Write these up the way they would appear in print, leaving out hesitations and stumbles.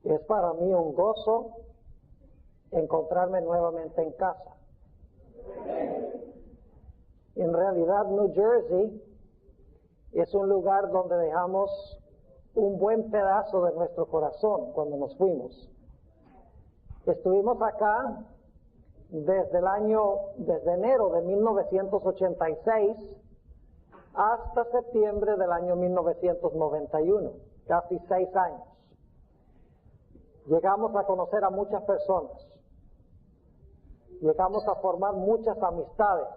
Es para mí un gozo encontrarme nuevamente en casa. En realidad, New Jersey es un lugar donde dejamos un buen pedazo de nuestro corazón cuando nos fuimos. Estuvimos acá desde enero de 1986 hasta septiembre del año 1991, casi 6 años. Llegamos a conocer a muchas personas, llegamos a formar muchas amistades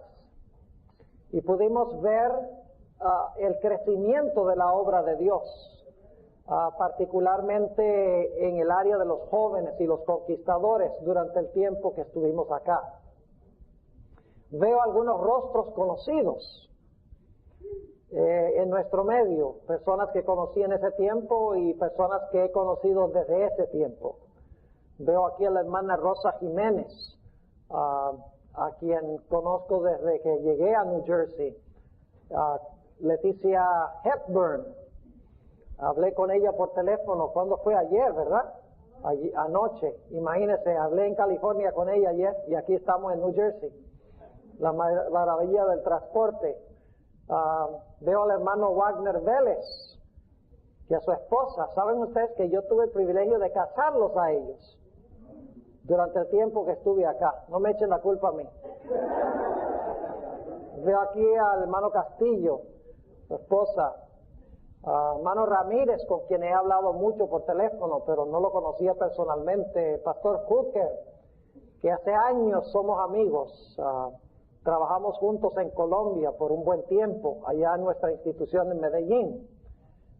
y pudimos ver el crecimiento de la obra de Dios, particularmente en el área de los jóvenes y los conquistadores durante el tiempo que estuvimos acá. Veo algunos rostros conocidos en nuestro medio, personas que conocí en ese tiempo y personas que he conocido desde ese tiempo. Veo aquí a la hermana Rosa Jiménez, a quien conozco desde que llegué a New Jersey. Leticia Hepburn, hablé con ella por teléfono, ¿cuándo fue? Ayer, ¿verdad? Anoche, imagínense, hablé en California con ella ayer y aquí estamos en New Jersey. La maravilla del transporte. Veo al hermano Wagner Vélez, que a su esposa, ¿saben ustedes que yo tuve el privilegio de casarlos a ellos durante el tiempo que estuve acá? No me echen la culpa a mí. Veo aquí al hermano Castillo, su esposa, hermano Ramírez, con quien he hablado mucho por teléfono, pero no lo conocía personalmente, pastor Hooker, que hace años somos amigos. Trabajamos juntos en Colombia por un buen tiempo, allá en nuestra institución en Medellín.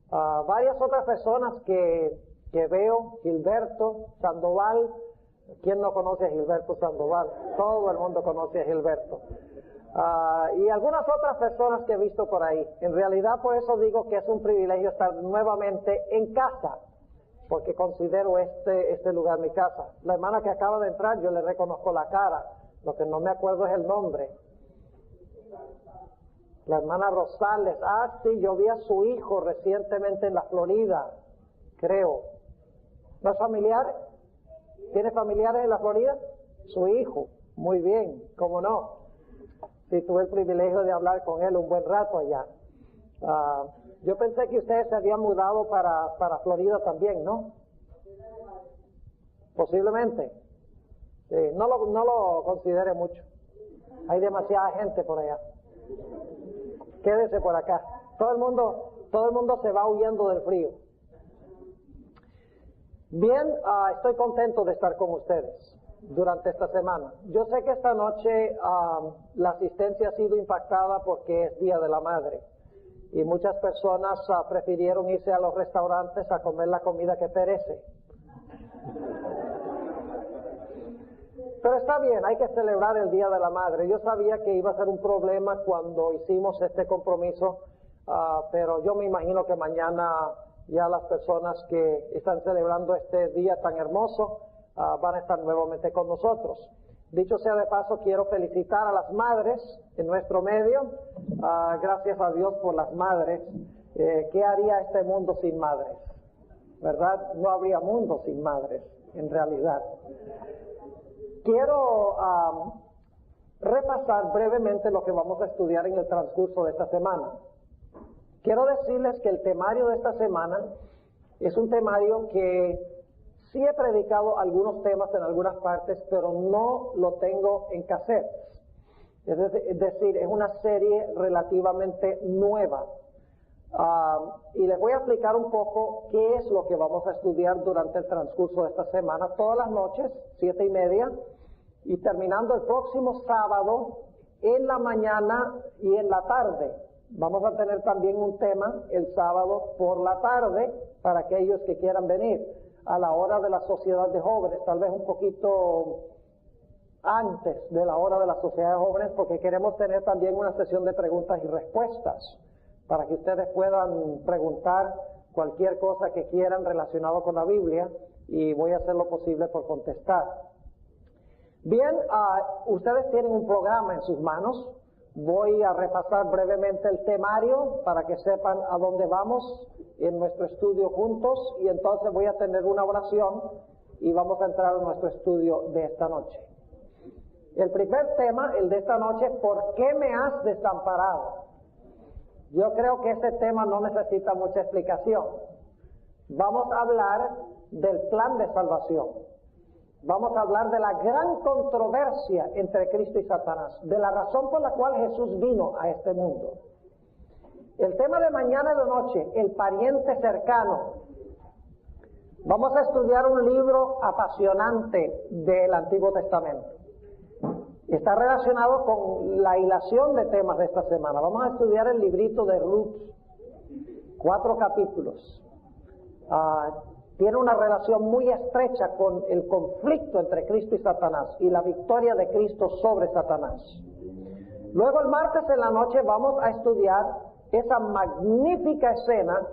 Varias otras personas que veo, Gilberto Sandoval. ¿Quién no conoce a Gilberto Sandoval? Todo el mundo conoce a Gilberto. Y algunas otras personas que he visto por ahí. En realidad, por eso digo que es un privilegio estar nuevamente en casa, porque considero este lugar mi casa. La hermana que acaba de entrar, yo le reconozco la cara. Lo que no me acuerdo es el nombre. La hermana Rosales. Sí, yo vi a su hijo recientemente en la Florida, creo. ¿No es familiar? ¿Tiene familiares en la Florida? Su hijo. Muy bien, ¿cómo no? Sí, tuve el privilegio de hablar con él un buen rato allá. Yo pensé que ustedes se habían mudado para Florida también, ¿no? Posiblemente. No lo considere mucho. Hay demasiada gente por allá. Quédese por acá. Todo el mundo se va huyendo del frío. Bien, estoy contento de estar con ustedes durante esta semana. Yo sé que esta noche la asistencia ha sido impactada porque es Día de la Madre y muchas personas prefirieron irse a los restaurantes a comer la comida que perece. Pero está bien, hay que celebrar el Día de la Madre. Yo sabía que iba a ser un problema cuando hicimos este compromiso, pero yo me imagino que mañana ya las personas que están celebrando este día tan hermoso van a estar nuevamente con nosotros. Dicho sea de paso, quiero felicitar a las madres en nuestro medio. Gracias a Dios por las madres. ¿Qué haría este mundo sin madres? ¿Verdad? No habría mundo sin madres, en realidad. Quiero repasar brevemente lo que vamos a estudiar en el transcurso de esta semana. Quiero decirles que el temario de esta semana es un temario que sí he predicado algunos temas en algunas partes, pero no lo tengo en cassette. Es decir, es una serie relativamente nueva. Y les voy a explicar un poco qué es lo que vamos a estudiar durante el transcurso de esta semana, todas las noches, 7:30, y terminando el próximo sábado en la mañana y en la tarde. Vamos a tener también un tema el sábado por la tarde para aquellos que quieran venir a la hora de la sociedad de jóvenes, tal vez un poquito antes de la hora de la sociedad de jóvenes, porque queremos tener también una sesión de preguntas y respuestas para que ustedes puedan preguntar cualquier cosa que quieran relacionado con la Biblia y voy a hacer lo posible por contestar. Bien, ustedes tienen un programa en sus manos. Voy a repasar brevemente el temario para que sepan a dónde vamos en nuestro estudio juntos, y entonces voy a tener una oración y vamos a entrar en nuestro estudio de esta noche. El primer tema, el de esta noche, ¿por qué me has desamparado? Yo creo que este tema no necesita mucha explicación. Vamos a hablar del plan de salvación. Vamos a hablar de la gran controversia entre Cristo y Satanás, de la razón por la cual Jesús vino a este mundo. El tema de mañana y de noche, el pariente cercano. Vamos a estudiar un libro apasionante del Antiguo Testamento. Está relacionado con la hilación de temas de esta semana. Vamos a estudiar el librito de Ruth, 4 capítulos. Tiene una relación muy estrecha con el conflicto entre Cristo y Satanás y la victoria de Cristo sobre Satanás. Luego el martes en la noche vamos a estudiar esa magnífica escena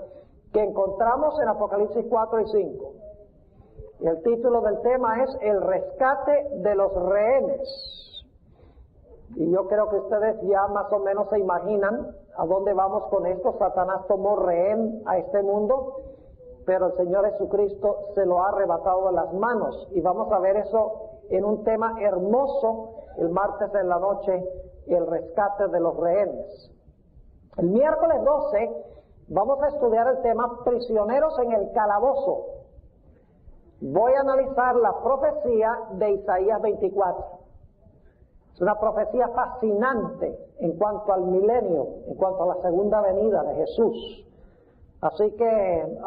que encontramos en Apocalipsis 4 y 5. El título del tema es El rescate de los rehenes. Y yo creo que ustedes ya más o menos se imaginan a dónde vamos con esto. Satanás tomó rehén a este mundo, pero el Señor Jesucristo se lo ha arrebatado de las manos. Y vamos a ver eso en un tema hermoso el martes en la noche, el rescate de los rehenes. El miércoles 12 vamos a estudiar el tema prisioneros en el calabozo. Voy a analizar la profecía de Isaías 24. Es una profecía fascinante en cuanto al milenio, en cuanto a la segunda venida de Jesús. Así que,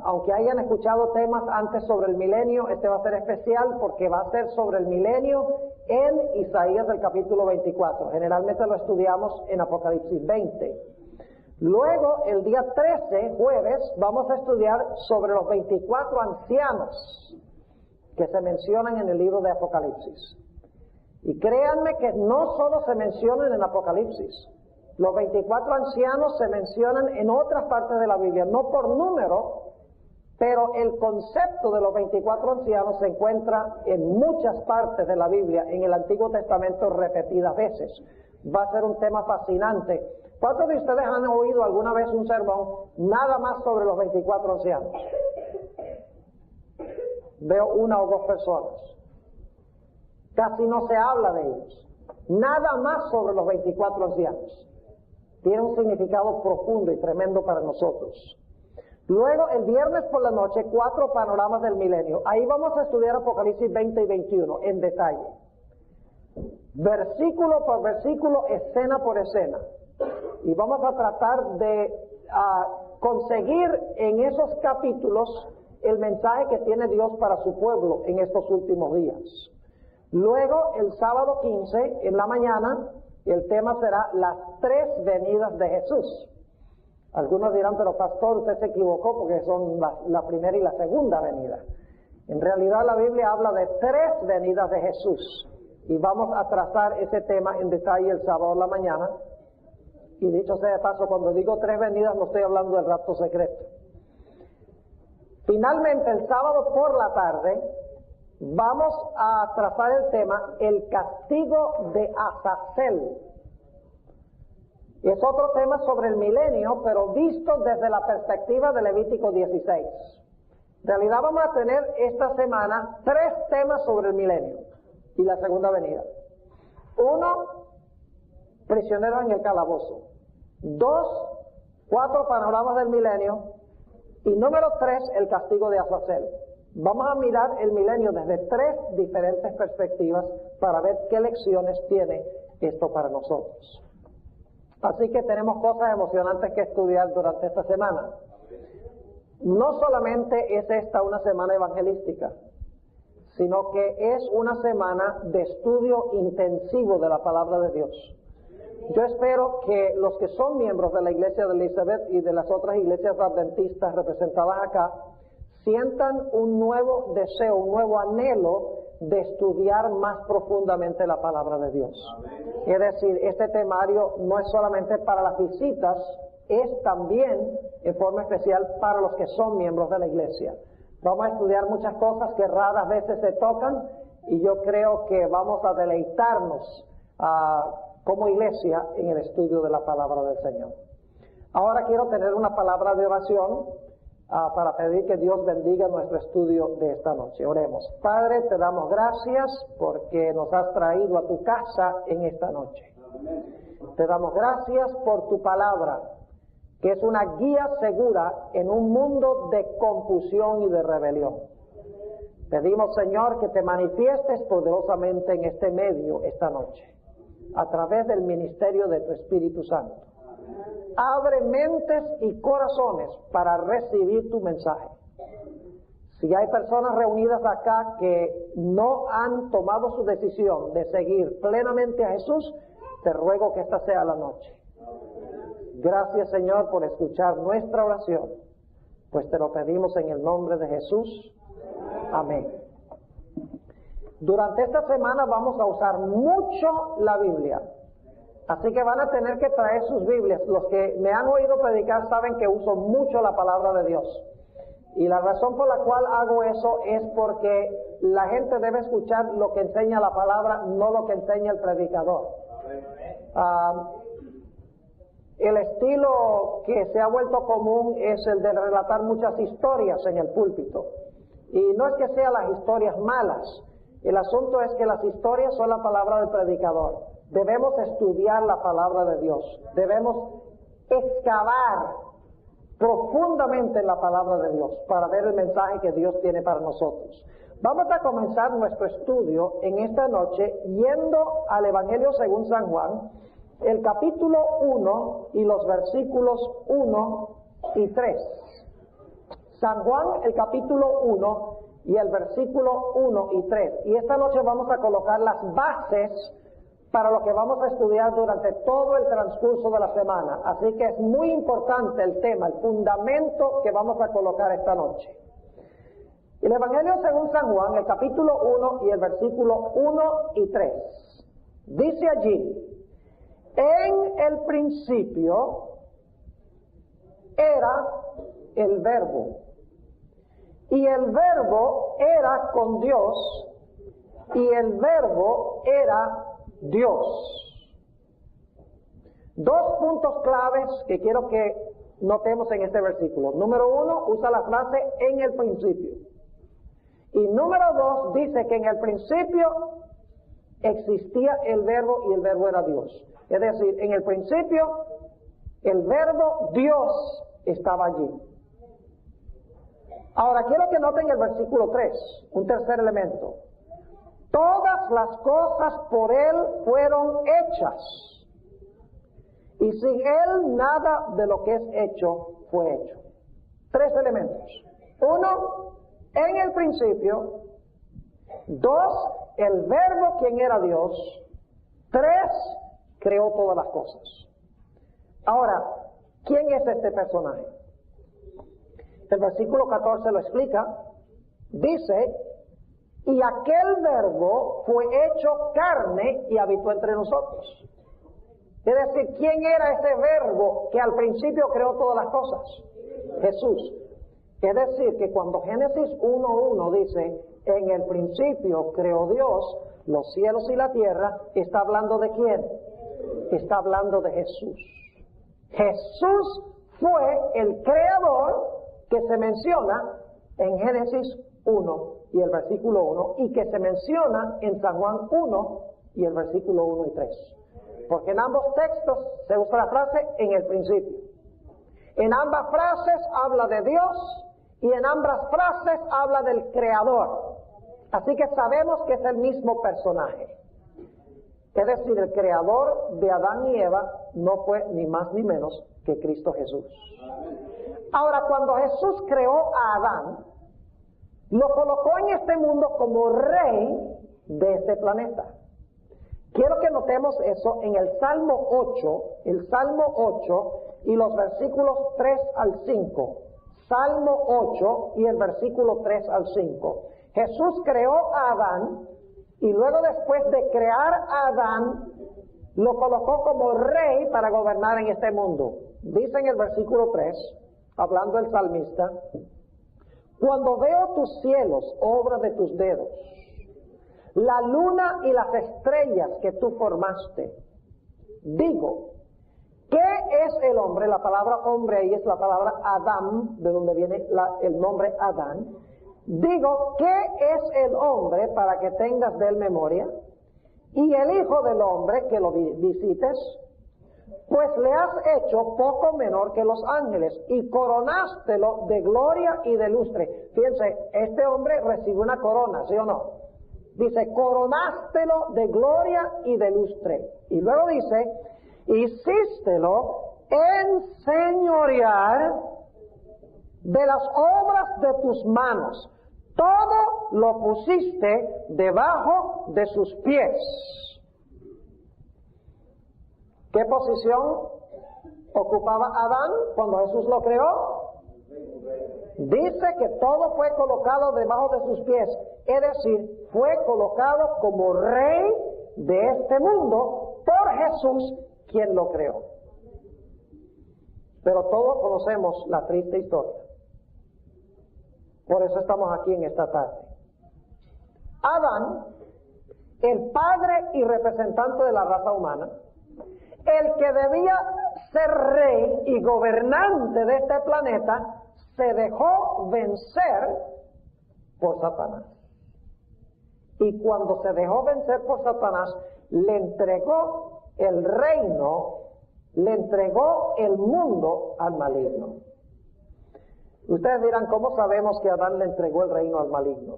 aunque hayan escuchado temas antes sobre el milenio, este va a ser especial porque va a ser sobre el milenio en Isaías del capítulo 24. Generalmente lo estudiamos en Apocalipsis 20. Luego, el día 13, jueves, vamos a estudiar sobre los 24 ancianos que se mencionan en el libro de Apocalipsis. Y créanme que no solo se mencionan en Apocalipsis. Los 24 ancianos se mencionan en otras partes de la Biblia, no por número, pero el concepto de los 24 ancianos se encuentra en muchas partes de la Biblia, en el Antiguo Testamento repetidas veces. Va a ser un tema fascinante. ¿Cuántos de ustedes han oído alguna vez un sermón nada más sobre los 24 ancianos? Veo una o dos personas. Casi no se habla de ellos. Nada más sobre los 24 ancianos. Tiene un significado profundo y tremendo para nosotros. Luego, el viernes por la noche, 4 panoramas del milenio. Ahí vamos a estudiar Apocalipsis 20 y 21 en detalle. Versículo por versículo, escena por escena. Y vamos a tratar de conseguir en esos capítulos el mensaje que tiene Dios para su pueblo en estos últimos días. Luego, el sábado 15, en la mañana, el tema será las 3 venidas de Jesús. Algunos dirán, pero pastor, usted se equivocó porque son la primera y la segunda venida. En realidad la Biblia habla de 3 venidas de Jesús. Y vamos a trazar ese tema en detalle el sábado en la mañana. Y dicho sea de paso, cuando digo 3 venidas no estoy hablando del rapto secreto. Finalmente, el sábado por la tarde, vamos a trazar el tema, el castigo de Azazel. Es otro tema sobre el milenio, pero visto desde la perspectiva de Levítico 16. En realidad vamos a tener esta semana 3 temas sobre el milenio y la segunda venida. 1, prisioneros en el calabozo. 2, 4 panoramas del milenio. Y número 3, el castigo de Azazel. Vamos a mirar el milenio desde 3 diferentes perspectivas para ver qué lecciones tiene esto para nosotros. Así que tenemos cosas emocionantes que estudiar durante esta semana. No solamente es esta una semana evangelística, sino que es una semana de estudio intensivo de la palabra de Dios. Yo espero que los que son miembros de la iglesia de Elizabeth y de las otras iglesias adventistas representadas acá sientan un nuevo deseo, un nuevo anhelo de estudiar más profundamente la palabra de Dios. Es decir, este temario no es solamente para las visitas, es también en forma especial para los que son miembros de la iglesia. Vamos a estudiar muchas cosas que raras veces se tocan y yo creo que vamos a deleitarnos como iglesia en el estudio de la palabra del Señor. Ahora quiero tener una palabra de oración para pedir que Dios bendiga nuestro estudio de esta noche. Oremos. Padre, te damos gracias porque nos has traído a tu casa en esta noche. Te damos gracias por tu palabra, que es una guía segura en un mundo de confusión y de rebelión. Pedimos, Señor, que te manifiestes poderosamente en este medio esta noche, a través del ministerio de tu Espíritu Santo. Abre mentes y corazones para recibir tu mensaje. Si hay personas reunidas acá que no han tomado su decisión de seguir plenamente a Jesús, te ruego que esta sea la noche. Gracias, Señor, por escuchar nuestra oración, pues te lo pedimos en el nombre de Jesús. Amén. Durante esta semana vamos a usar mucho la Biblia. Así que van a tener que traer sus Biblias. Los que me han oído predicar saben que uso mucho la palabra de Dios. Y la razón por la cual hago eso es porque la gente debe escuchar lo que enseña la palabra, no lo que enseña el predicador. El estilo que se ha vuelto común es el de relatar muchas historias en el púlpito. Y no es que sean las historias malas. El asunto es que las historias son la palabra del predicador. Debemos estudiar la palabra de Dios. Debemos excavar profundamente en la palabra de Dios para ver el mensaje que Dios tiene para nosotros. Vamos a comenzar nuestro estudio en esta noche yendo al Evangelio según San Juan, el capítulo 1 y los versículos 1 y 3. San Juan, el capítulo 1 y el versículo 1 y 3. Y esta noche vamos a colocar las bases para lo que vamos a estudiar durante todo el transcurso de la semana. Así que es muy importante el tema, el fundamento que vamos a colocar esta noche. El Evangelio según San Juan, el capítulo 1 y el versículo 1 y 3. Dice allí: en el principio era el Verbo, y el Verbo era con Dios, y el Verbo era Dios. Dos puntos claves que quiero que notemos en este versículo. Número 1, usa la frase en el principio. Y número 2, dice que en el principio existía el Verbo y el Verbo era Dios. Es decir, en el principio el Verbo, Dios, estaba allí. Ahora quiero que noten el versículo 3, un tercer elemento. Todas las cosas por Él fueron hechas, y sin Él nada de lo que es hecho fue hecho. Tres elementos. 1, en el principio. 2, el Verbo, quien era Dios. 3, creó todas las cosas. Ahora, ¿quién es este personaje? El versículo 14 lo explica. Dice: y aquel Verbo fue hecho carne y habitó entre nosotros. Es decir, ¿quién era ese Verbo que al principio creó todas las cosas? Jesús. Es decir, que cuando Génesis 1:1 dice: en el principio creó Dios los cielos y la tierra, ¿está hablando de quién? Está hablando de Jesús. Jesús fue el creador que se menciona en Génesis 1 y el versículo 1, y que se menciona en San Juan 1 y el versículo 1 y 3. Porque en ambos textos se usa la frase en el principio. En ambas frases habla de Dios y en ambas frases habla del Creador. Así que sabemos que es el mismo personaje. Es decir, el Creador de Adán y Eva no fue ni más ni menos que Cristo Jesús. Ahora, cuando Jesús creó a Adán, lo colocó en este mundo como rey de este planeta. Quiero que notemos eso en el Salmo 8 y los versículos 3 al 5. Salmo 8 y el versículo 3 al 5. Jesús creó a Adán y luego, después de crear a Adán, lo colocó como rey para gobernar en este mundo. Dice en el versículo 3, hablando el salmista: cuando veo tus cielos, obra de tus dedos, la luna y las estrellas que tú formaste, digo, ¿qué es el hombre? La palabra hombre ahí es la palabra Adán, de donde viene el nombre Adán. Digo, ¿qué es el hombre para que tengas de él memoria? Y el Hijo del Hombre que lo visites, pues le has hecho poco menor que los ángeles y coronástelo de gloria y de lustre. Fíjense, este hombre recibió una corona, ¿sí o no? Dice, coronástelo de gloria y de lustre. Y luego dice, hicístelo enseñorear de las obras de tus manos. Todo lo pusiste debajo de sus pies. ¿Qué posición ocupaba Adán cuando Jesús lo creó? Dice que todo fue colocado debajo de sus pies. Es decir, fue colocado como rey de este mundo por Jesús, quien lo creó. Pero todos conocemos la triste historia. Por eso estamos aquí en esta tarde. Adán, el padre y representante de la raza humana, el que debía ser rey y gobernante de este planeta, se dejó vencer por Satanás. Y cuando se dejó vencer por Satanás, le entregó el reino, le entregó el mundo al maligno. Ustedes dirán, ¿cómo sabemos que Adán le entregó el reino al maligno?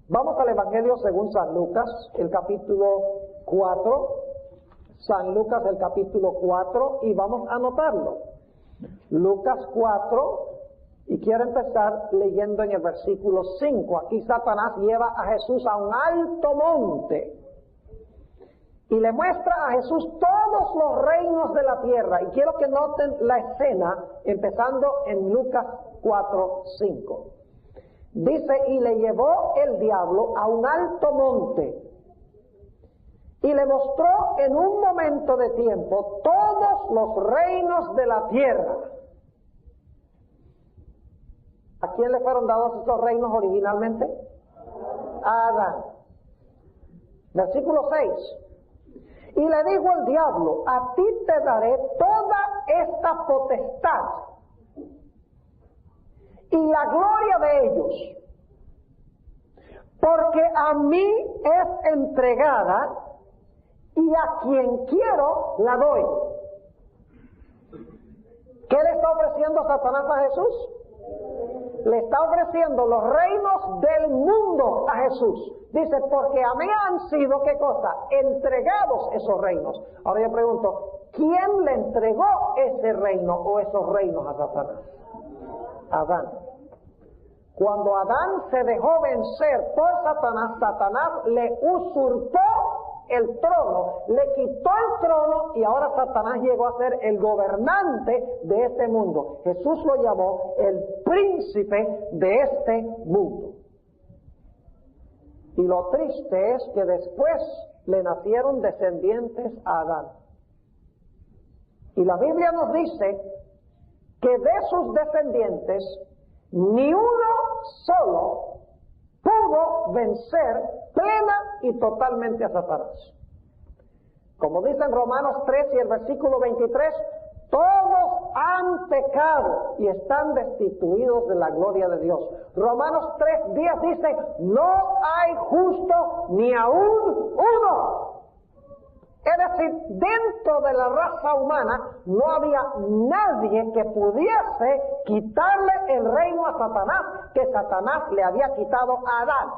Vamos al Evangelio según San Lucas, el capítulo 4. San Lucas, el capítulo 4, y vamos a anotarlo. Lucas 4, y quiero empezar leyendo en el versículo 5. Aquí Satanás lleva a Jesús a un alto monte y le muestra a Jesús todos los reinos de la tierra. Y quiero que noten la escena empezando en Lucas 4, 5. Dice, y le llevó el diablo a un alto monte y le mostró en un momento de tiempo todos los reinos de la tierra. ¿A quién le fueron dados esos reinos originalmente? A Adán. Versículo 6. Y le dijo el diablo, a ti te daré toda esta potestad y la gloria de ellos, porque a mí es entregada y a quien quiero la doy. ¿Qué le está ofreciendo Satanás a Jesús? Le está ofreciendo los reinos del mundo a Jesús. Dice, porque a mí han sido, ¿qué cosa? Entregados esos reinos. Ahora yo pregunto, ¿quién le entregó ese reino o esos reinos a Satanás? Adán. Cuando Adán se dejó vencer por Satanás, Satanás le usurpó el trono, le quitó el trono y ahora Satanás llegó a ser el gobernante de este mundo. Jesús lo llamó el príncipe de este mundo. Y lo triste es que después le nacieron descendientes a Adán. Y la Biblia nos dice que de sus descendientes ni uno solo pudo vencer plena y totalmente a Satanás. Como dice en Romanos 3 y el versículo 23, todos han pecado y están destituidos de la gloria de Dios. Romanos 3:10 dice, no hay justo ni aún uno. Es decir, dentro de la raza humana no había nadie que pudiese quitarle el reino a Satanás, que Satanás le había quitado a Adán.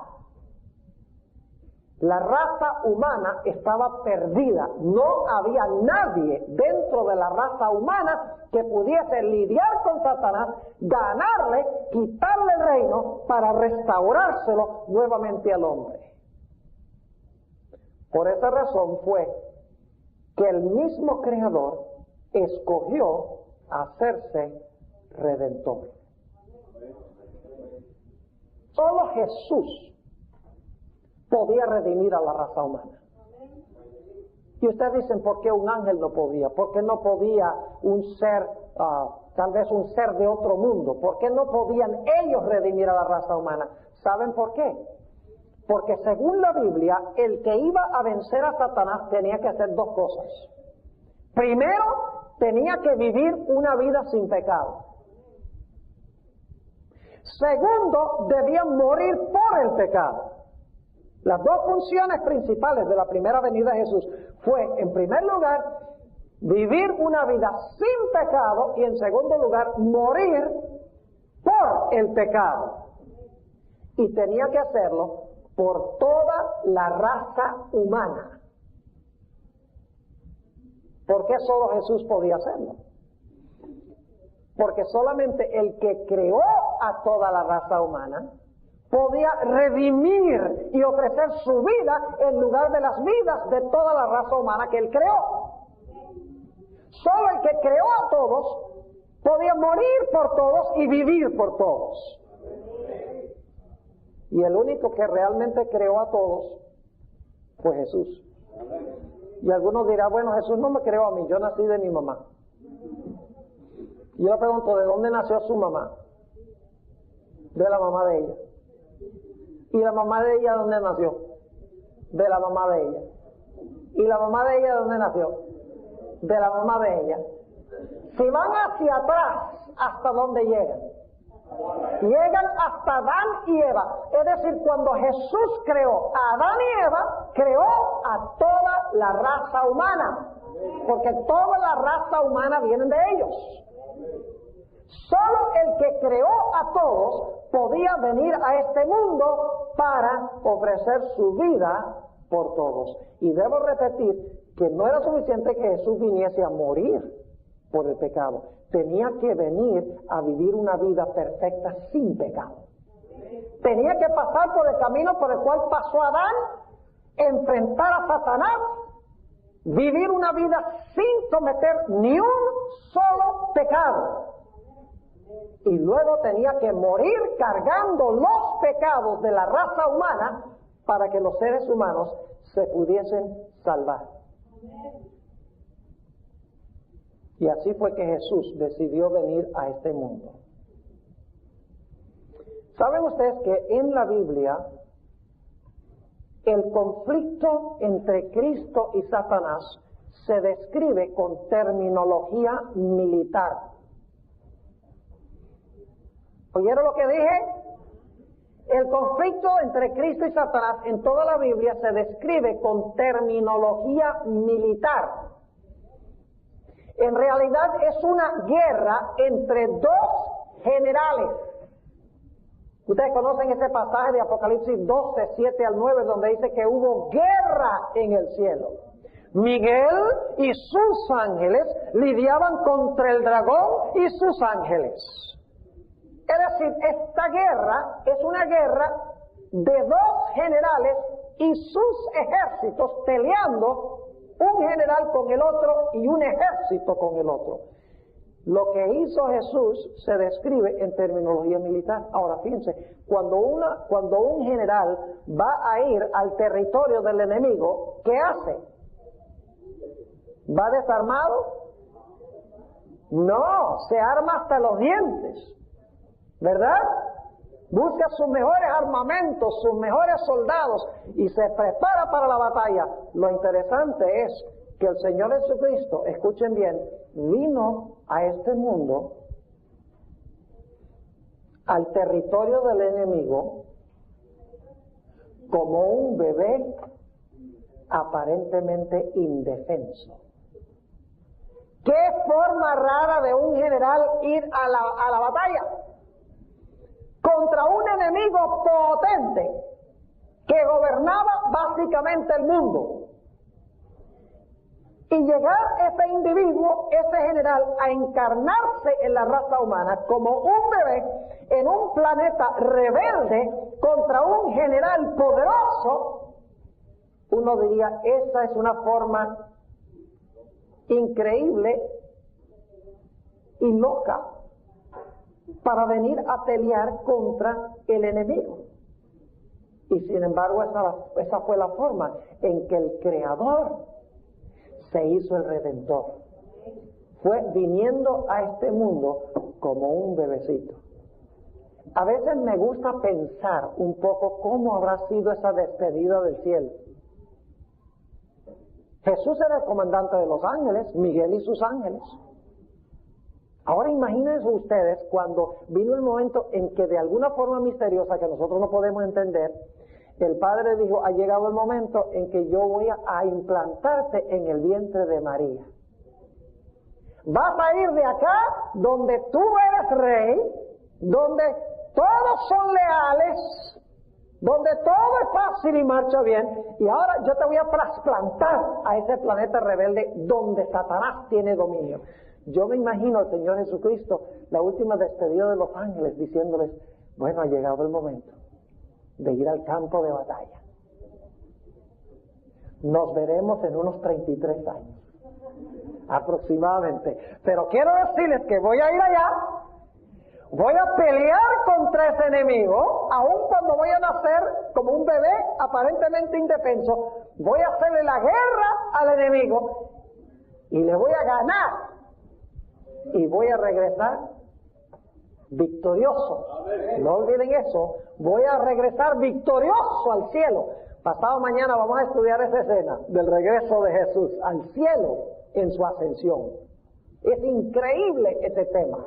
La raza humana estaba perdida. No había nadie dentro de la raza humana que pudiese lidiar con Satanás, ganarle, quitarle el reino para restaurárselo nuevamente al hombre. Por esa razón fue que el mismo Creador escogió hacerse Redentor. Solo Jesús podía redimir a la raza humana. Y ustedes dicen, ¿por qué un ángel no podía? ¿Por qué no podía un ser, tal vez un ser de otro mundo? ¿Por qué no podían ellos redimir a la raza humana? ¿Saben por qué? Porque según la Biblia, el que iba a vencer a Satanás tenía que hacer dos cosas. Primero, tenía que vivir una vida sin pecado. Segundo, debía morir por el pecado. Las dos funciones principales de la primera venida de Jesús fue, en primer lugar, vivir una vida sin pecado y, en segundo lugar, morir por el pecado. Y tenía que hacerlo por toda la raza humana. ¿Por qué solo Jesús podía hacerlo? Porque solamente el que creó a toda la raza humana podía redimir y ofrecer su vida en lugar de las vidas de toda la raza humana que él creó. Solo el que creó a todos podía morir por todos y vivir por todos. Y el único que realmente creó a todos fue Jesús. Y algunos dirán, bueno, Jesús no me creó a mí, yo nací de mi mamá. Y yo le pregunto, ¿de dónde nació su mamá? De la mamá de ella. ¿Y la mamá de ella dónde nació? De la mamá de ella. ¿Y la mamá de ella dónde nació? De la mamá de ella. Si van hacia atrás, ¿hasta dónde llegan? Llegan hasta Adán y Eva. Es decir, cuando Jesús creó a Adán y Eva, creó a toda la raza humana. Porque toda la raza humana viene de ellos. Solo el que creó a todos podía venir a este mundo para ofrecer su vida por todos. Y debo repetir que no era suficiente que Jesús viniese a morir por el pecado. Tenía que venir a vivir una vida perfecta sin pecado. Tenía que pasar por el camino por el cual pasó Adán, enfrentar a Satanás, vivir una vida sin cometer ni un solo pecado. Y luego tenía que morir cargando los pecados de la raza humana para que los seres humanos se pudiesen salvar. Y así fue que Jesús decidió venir a este mundo. ¿Saben ustedes que en la Biblia el conflicto entre Cristo y Satanás se describe con terminología militar? ¿Oyeron lo que dije? El conflicto entre Cristo y Satanás en toda la Biblia se describe con terminología militar. En realidad es una guerra entre dos generales. Ustedes conocen ese pasaje de Apocalipsis 12, 7 al 9, donde dice que hubo guerra en el cielo. Miguel y sus ángeles lidiaban contra el dragón y sus ángeles. Es decir, esta guerra es una guerra de dos generales y sus ejércitos peleando, un general con el otro y un ejército con el otro. Lo que hizo Jesús se describe en terminología militar. Ahora fíjense, cuando un general va a ir al territorio del enemigo, ¿qué hace? ¿Va desarmado? No, se arma hasta los dientes, ¿verdad? Busca sus mejores armamentos, sus mejores soldados y se prepara para la batalla. Lo interesante es que el Señor Jesucristo, escuchen bien, vino a este mundo, al territorio del enemigo, como un bebé aparentemente indefenso. ¿Qué forma rara de un general ir a la batalla? Contra un enemigo potente que gobernaba básicamente el mundo. Y llegar ese individuo, ese general, a encarnarse en la raza humana como un bebé en un planeta rebelde contra un general poderoso, uno diría, esa es una forma increíble y loca para venir a pelear contra el enemigo. Y sin embargo, esa fue la forma en que el Creador se hizo el Redentor. Fue viniendo a este mundo como un bebecito. A veces me gusta pensar un poco cómo habrá sido esa despedida del cielo. Jesús era el comandante de los ángeles, Miguel y sus ángeles. Ahora imagínense ustedes cuando vino el momento en que de alguna forma misteriosa que nosotros no podemos entender, el Padre dijo, ha llegado el momento en que yo voy a implantarte en el vientre de María. Vas a ir de acá donde tú eres rey, donde todos son leales, donde todo es fácil y marcha bien, y ahora yo te voy a trasplantar a ese planeta rebelde donde Satanás tiene dominio. Yo me imagino al Señor Jesucristo, la última despedida de los ángeles, diciéndoles, bueno, ha llegado el momento de ir al campo de batalla. Nos veremos en unos 33 años, aproximadamente. Pero quiero decirles que voy a ir allá, voy a pelear contra ese enemigo, aun cuando voy a nacer como un bebé aparentemente indefenso, voy a hacerle la guerra al enemigo y le voy a ganar. Y voy a regresar victorioso. No olviden eso. Voy a regresar victorioso al cielo. Pasado mañana vamos a estudiar esa escena del regreso de Jesús al cielo en su ascensión. Es increíble ese tema.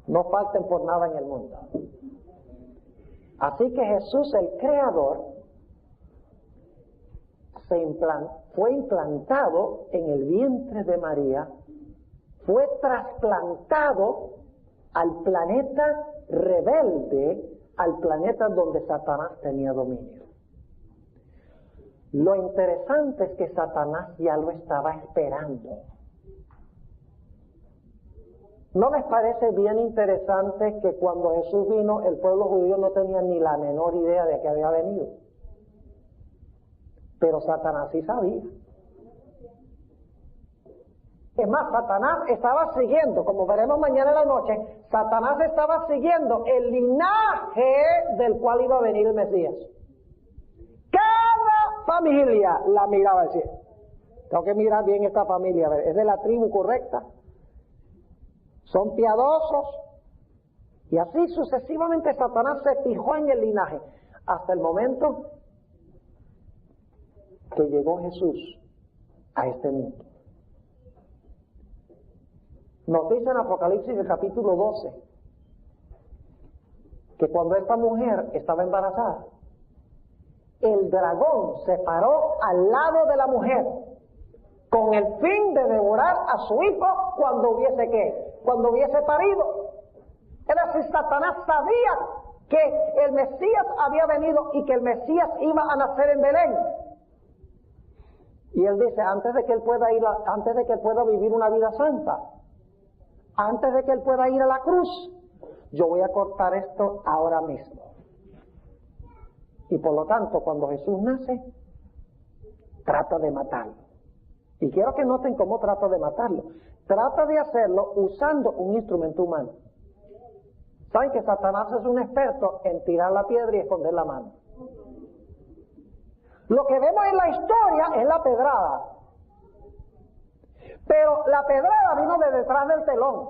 No falten por nada en el mundo. Así que Jesús, el Creador, fue implantado en el vientre de María, fue trasplantado al planeta rebelde, al planeta donde Satanás tenía dominio. Lo interesante es que Satanás ya lo estaba esperando. ¿No les parece bien interesante que cuando Jesús vino, el pueblo judío no tenía ni la menor idea de que había venido? Pero Satanás sí sabía. Es más, Satanás estaba siguiendo, como veremos mañana en la noche, Satanás estaba siguiendo el linaje del cual iba a venir el Mesías. Cada familia la miraba y decía, tengo que mirar bien esta familia, a ver, ¿es de la tribu correcta? ¿Son piadosos? Y así sucesivamente Satanás se fijó en el linaje, hasta el momento que llegó Jesús a este mundo. Nos dice en Apocalipsis el capítulo 12 que cuando esta mujer estaba embarazada, el dragón se paró al lado de la mujer con el fin de devorar a su hijo cuando hubiese ¿qué? Cuando hubiese parido. Es decir, Satanás sabía que el Mesías había venido y que el Mesías iba a nacer en Belén. Y él dice, antes de que él pueda vivir una vida santa, antes de que él pueda ir a la cruz, yo voy a cortar esto ahora mismo. Y por lo tanto, cuando Jesús nace, trata de matarlo. Y quiero que noten cómo trata de matarlo. Trata de hacerlo usando un instrumento humano. ¿Saben que Satanás es un experto en tirar la piedra y esconder la mano? Lo que vemos en la historia es la pedrada. Pero la pedrada vino de detrás del telón.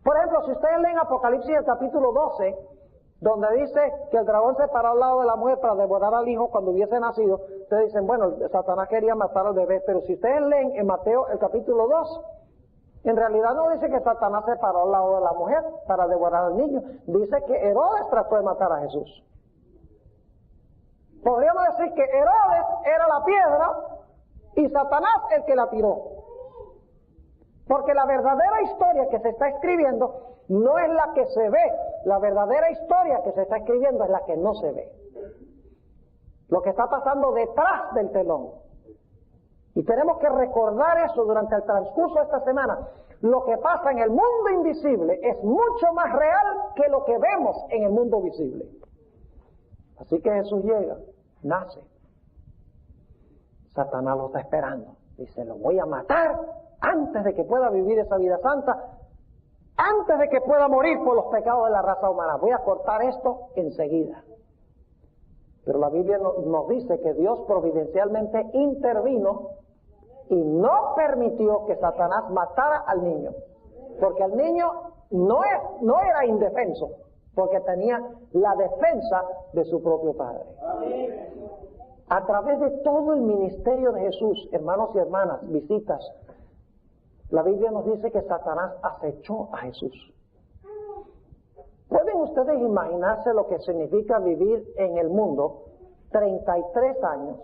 Por ejemplo, si ustedes leen Apocalipsis el capítulo 12, donde dice que el dragón se paró al lado de la mujer para devorar al hijo cuando hubiese nacido, ustedes dicen, bueno, Satanás quería matar al bebé, pero si ustedes leen en Mateo el capítulo 2, en realidad no dice que Satanás se paró al lado de la mujer para devorar al niño, dice que Herodes trató de matar a Jesús. Podríamos decir que Herodes era la piedra y Satanás el que la tiró. Porque la verdadera historia que se está escribiendo no es la que se ve, la verdadera historia que se está escribiendo es la que no se ve. Lo que está pasando detrás del telón. Y tenemos que recordar eso durante el transcurso de esta semana. Lo que pasa en el mundo invisible es mucho más real que lo que vemos en el mundo visible. Así que Jesús llega, nace. Satanás lo está esperando. Dice, lo voy a matar antes de que pueda vivir esa vida santa, antes de que pueda morir por los pecados de la raza humana. Voy a cortar esto enseguida. Pero la Biblia nos dice que Dios providencialmente intervino y no permitió que Satanás matara al niño. Porque el niño no era indefenso, porque tenía la defensa de su propio padre. A través de todo el ministerio de Jesús, hermanos y hermanas, visitas, la Biblia nos dice que Satanás acechó a Jesús. ¿Pueden ustedes imaginarse lo que significa vivir en el mundo 33 años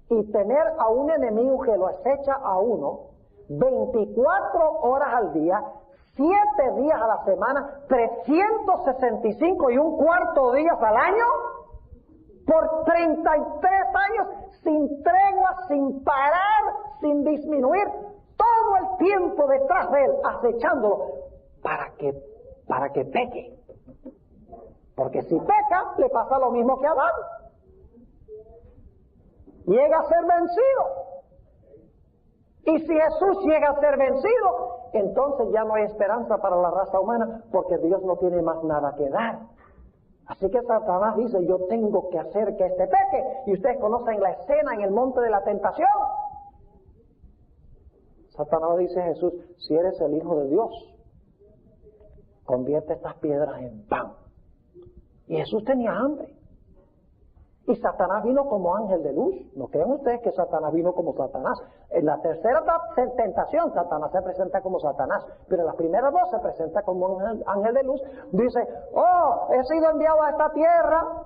y tener a un enemigo que lo acecha a uno 24 horas al día, 7 días a la semana, 365 y un cuarto días al año? Por 33 años, sin tregua, sin parar, sin disminuir, todo el tiempo detrás de él, acechándolo, para que peque. Porque si peca, le pasa lo mismo que a Adán. Llega a ser vencido. Y si Jesús llega a ser vencido, entonces ya no hay esperanza para la raza humana, porque Dios no tiene más nada que dar. Así que Satanás dice, yo tengo que hacer que este peque. Y ustedes conocen la escena en el monte de la tentación. Satanás dice a Jesús, si eres el Hijo de Dios, convierte estas piedras en pan. Y Jesús tenía hambre. Y Satanás vino como ángel de luz. ¿No creen ustedes que Satanás vino como Satanás? En la tercera tentación, Satanás se presenta como Satanás. Pero en las primeras dos se presenta como un ángel de luz. Dice, oh, he sido enviado a esta tierra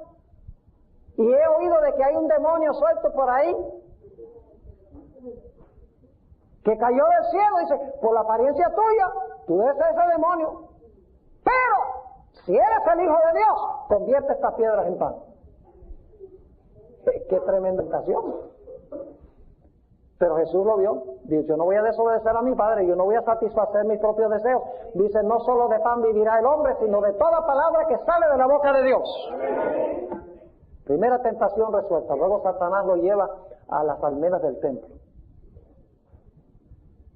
y he oído de que hay un demonio suelto por ahí que cayó del cielo. Dice, por la apariencia tuya, tú debes ser ese demonio. Pero, si eres el Hijo de Dios, convierte estas piedras en pan. ¡Qué tremenda tentación! Pero Jesús lo vio. Dice, yo no voy a desobedecer a mi Padre, yo no voy a satisfacer mis propios deseos. Dice, no solo de pan vivirá el hombre, sino de toda palabra que sale de la boca de Dios. Primera tentación resuelta. Luego Satanás lo lleva a las almenas del templo.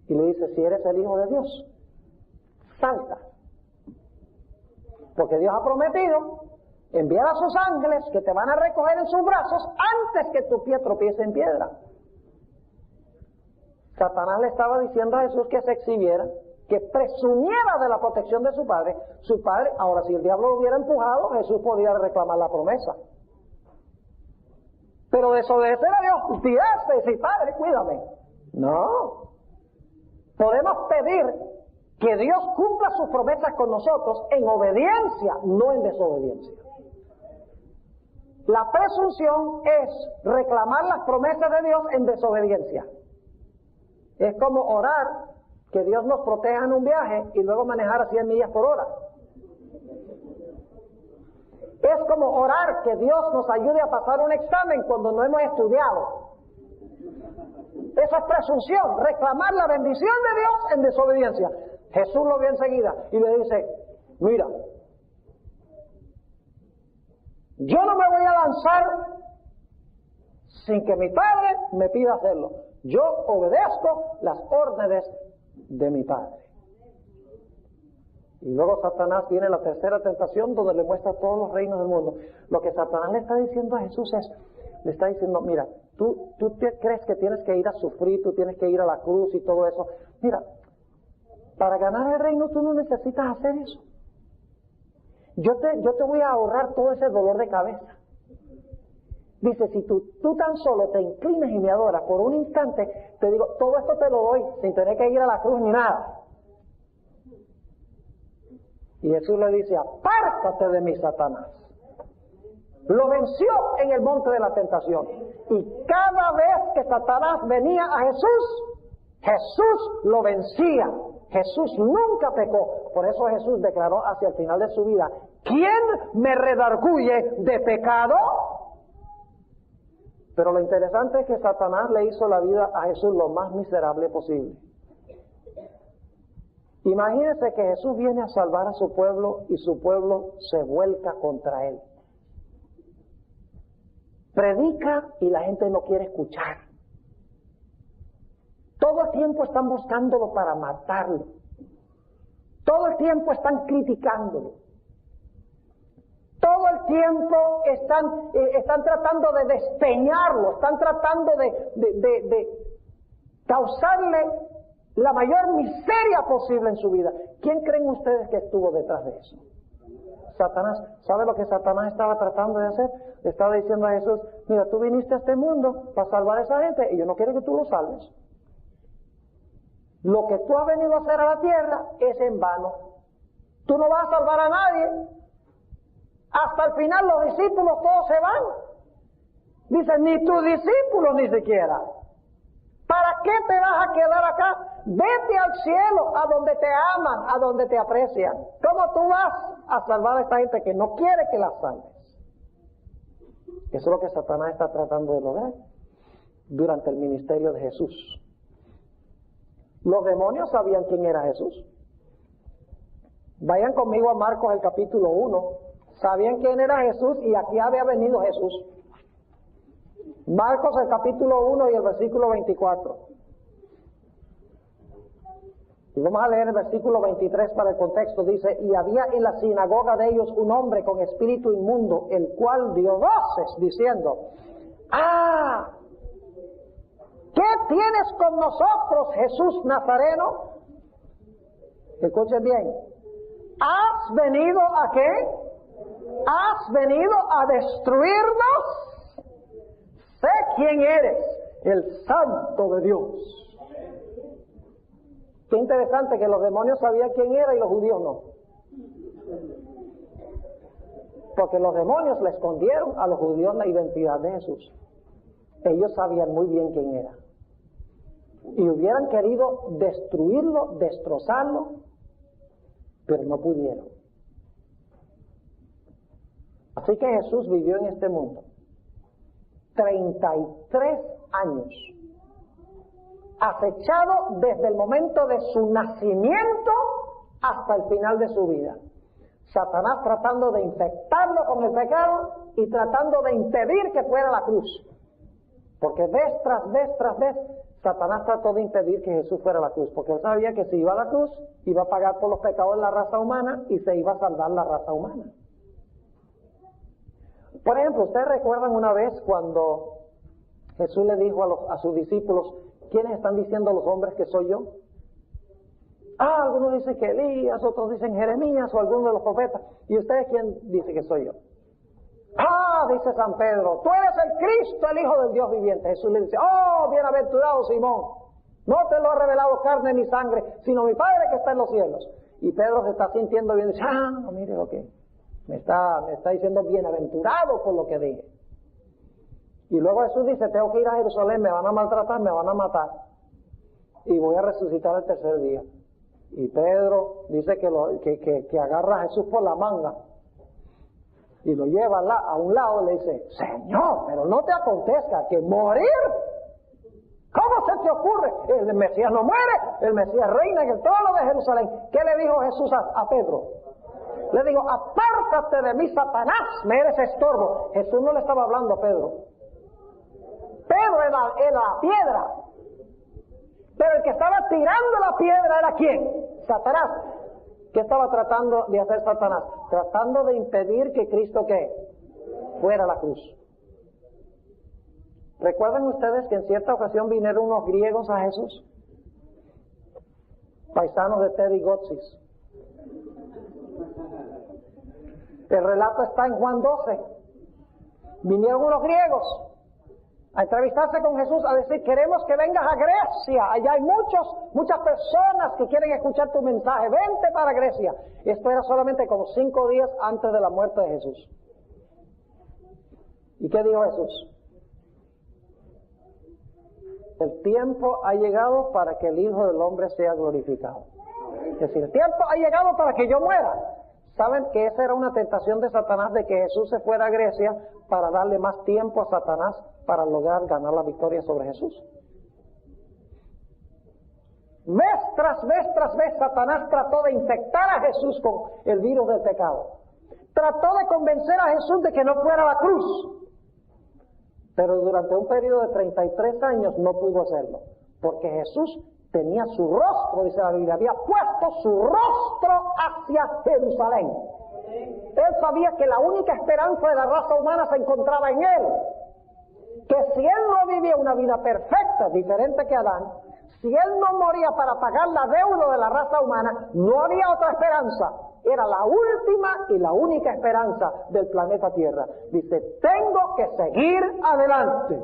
Y le dice, si eres el Hijo de Dios, salta. Porque Dios ha prometido enviar a sus ángeles que te van a recoger en sus brazos antes que tu pie tropiece en piedra. Satanás le estaba diciendo a Jesús que se exhibiera, que presumiera de la protección de su padre. Su padre, ahora si el diablo lo hubiera empujado, Jesús podía reclamar la promesa. Pero desobedecer a Dios, tirarse y decir, Padre, cuídame. No. Podemos pedir que Dios cumpla sus promesas con nosotros en obediencia, no en desobediencia. La presunción es reclamar las promesas de Dios en desobediencia. Es como orar que Dios nos proteja en un viaje y luego manejar a 100 millas por hora. Es como orar que Dios nos ayude a pasar un examen cuando no hemos estudiado. Eso es presunción, reclamar la bendición de Dios en desobediencia. Jesús lo vio enseguida y le dice, mira, yo no me voy a lanzar sin que mi Padre me pida hacerlo. Yo obedezco las órdenes de mi Padre. Y luego Satanás tiene la tercera tentación donde le muestra todos los reinos del mundo. Lo que Satanás le está diciendo a Jesús es, le está diciendo, mira, tú crees que tienes que ir a sufrir, tú tienes que ir a la cruz y todo eso. Mira, para ganar el reino tú no necesitas hacer eso. Yo te voy a ahorrar todo ese dolor de cabeza. Dice, si tú tan solo te inclinas y me adoras por un instante, te digo, todo esto te lo doy sin tener que ir a la cruz ni nada. Y Jesús le dice, apártate de mí, Satanás. Lo venció en el monte de la tentación. Y cada vez que Satanás venía a Jesús, Jesús lo vencía. Jesús nunca pecó. Por eso Jesús declaró hacia el final de su vida, ¿quién me redarguye de pecado? Pero lo interesante es que Satanás le hizo la vida a Jesús lo más miserable posible. Imagínense que Jesús viene a salvar a su pueblo y su pueblo se vuelca contra él. Predica y la gente no quiere escuchar. Todo el tiempo están buscándolo para matarlo. Todo el tiempo están criticándolo. Todo el tiempo están tratando de despeñarlo, están tratando de causarle la mayor miseria posible en su vida. ¿Quién creen ustedes que estuvo detrás de eso? Satanás. ¿Sabe lo que Satanás estaba tratando de hacer? Le estaba diciendo a Jesús, mira, tú viniste a este mundo para salvar a esa gente y yo no quiero que tú lo salves. Lo que tú has venido a hacer a la tierra es en vano. Tú no vas a salvar a nadie. Hasta el final los discípulos todos se van. Dicen, ni tus discípulos ni siquiera. ¿Para qué te vas a quedar acá? Vete al cielo, a donde te aman, a donde te aprecian. ¿Cómo tú vas a salvar a esta gente que no quiere que la salves? Eso es lo que Satanás está tratando de lograr durante el ministerio de Jesús. Los demonios sabían quién era Jesús. Vayan conmigo a Marcos el capítulo 1. Sabían quién era Jesús y aquí había venido Jesús. Marcos el capítulo 1 y el versículo 24. Y vamos a leer el versículo 23 para el contexto. Dice, y había en la sinagoga de ellos un hombre con espíritu inmundo, el cual dio voces diciendo, ¡ah! ¿Qué tienes con nosotros, Jesús Nazareno? Escuchen bien. ¿Has venido a qué? ¿Has venido a destruirnos? Sé quién eres, el Santo de Dios. Qué interesante que los demonios sabían quién era y los judíos no. Porque los demonios le escondieron a los judíos la identidad de Jesús. Ellos sabían muy bien quién era. Y hubieran querido destruirlo, destrozarlo, pero no pudieron. Así que Jesús vivió en este mundo 33 años, acechado desde el momento de su nacimiento hasta el final de su vida. Satanás tratando de infectarlo con el pecado y tratando de impedir que fuera a la cruz. Porque vez tras vez tras vez, Satanás trató de impedir que Jesús fuera a la cruz, porque él sabía que si iba a la cruz, iba a pagar por los pecados de la raza humana y se iba a salvar la raza humana. Por ejemplo, ¿ustedes recuerdan una vez cuando Jesús le dijo a sus discípulos, ¿quiénes están diciendo los hombres que soy yo? Algunos dicen que Elías, otros dicen Jeremías o alguno de los profetas. ¿Y ustedes quién dice que soy yo? Dice San Pedro, tú eres el Cristo, el Hijo del Dios viviente. Jesús le dice, bienaventurado Simón, no te lo ha revelado carne ni sangre, sino mi Padre que está en los cielos. Y Pedro se está sintiendo bien, dice, mire lo que me está diciendo bienaventurado por lo que dije. Y luego Jesús dice, tengo que ir a Jerusalén, me van a maltratar, me van a matar, y voy a resucitar el tercer día. Y Pedro dice que agarra a Jesús por la manga y lo lleva a un lado y le dice, Señor, pero no te acontezca que morir. ¿Cómo se te ocurre? El Mesías no muere, el Mesías reina en el trono de Jerusalén. ¿Qué le dijo Jesús a Pedro? Le dijo, apártate de mí, Satanás, me eres estorbo. Jesús no le estaba hablando a Pedro. Pedro era la piedra. Pero el que estaba tirando la piedra era ¿quién? Satanás. ¿Qué estaba tratando de hacer Satanás? Tratando de impedir que Cristo, ¿qué? Fuera a la cruz. ¿Recuerdan ustedes que en cierta ocasión vinieron unos griegos a Jesús? Paisanos de Teddy Gotsis. El relato está en Juan 12. Vinieron unos griegos a entrevistarse con Jesús, a decir, queremos que vengas a Grecia, allá hay muchas personas que quieren escuchar tu mensaje, vente para Grecia. Esto era solamente como 5 días antes de la muerte de Jesús. ¿Y qué dijo Jesús? El tiempo ha llegado para que el Hijo del Hombre sea glorificado. Es decir, el tiempo ha llegado para que yo muera. ¿Saben que esa era una tentación de Satanás, de que Jesús se fuera a Grecia para darle más tiempo a Satanás para lograr ganar la victoria sobre Jesús? Vez tras vez, Satanás trató de infectar a Jesús con el virus del pecado. Trató de convencer a Jesús de que no fuera a la cruz. Pero durante un periodo de 33 años no pudo hacerlo. Porque Jesús tenía su rostro, dice la Biblia, había puesto su rostro hacia Jerusalén. Él sabía que la única esperanza de la raza humana se encontraba en él. Que si él no vivía una vida perfecta, diferente que Adán, Si Él no moría para pagar la deuda de la raza humana, no había otra esperanza. Era la última y la única esperanza del planeta Tierra. Dice, tengo que seguir adelante.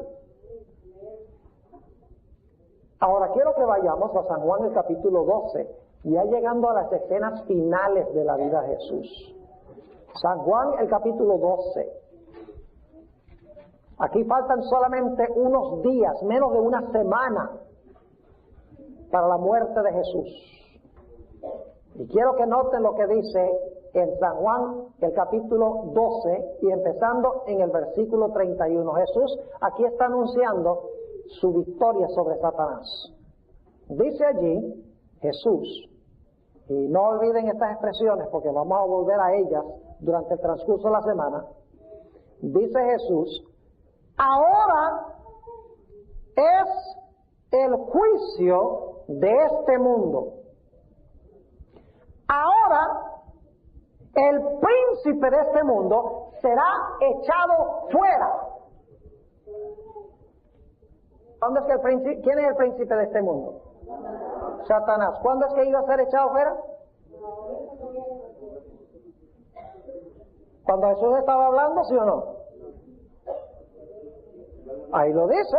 Ahora quiero que vayamos a San Juan el capítulo 12, ya llegando a las escenas finales de la vida de Jesús. San Juan el capítulo 12. Aquí faltan solamente unos días, menos de una semana, para la muerte de Jesús. Y quiero que noten lo que dice en San Juan, el capítulo 12, y empezando en el versículo 31. Jesús aquí está anunciando su victoria sobre Satanás. Dice allí Jesús, y no olviden estas expresiones porque vamos a volver a ellas durante el transcurso de la semana. Dice Jesús, ahora es el juicio de este mundo. Ahora el príncipe de este mundo será echado fuera. ¿Cuándo es que ¿Quién es el príncipe de este mundo? Satanás. ¿Cuándo es que iba a ser echado fuera? Cuando Jesús estaba hablando, ¿sí o no? Ahí lo dice.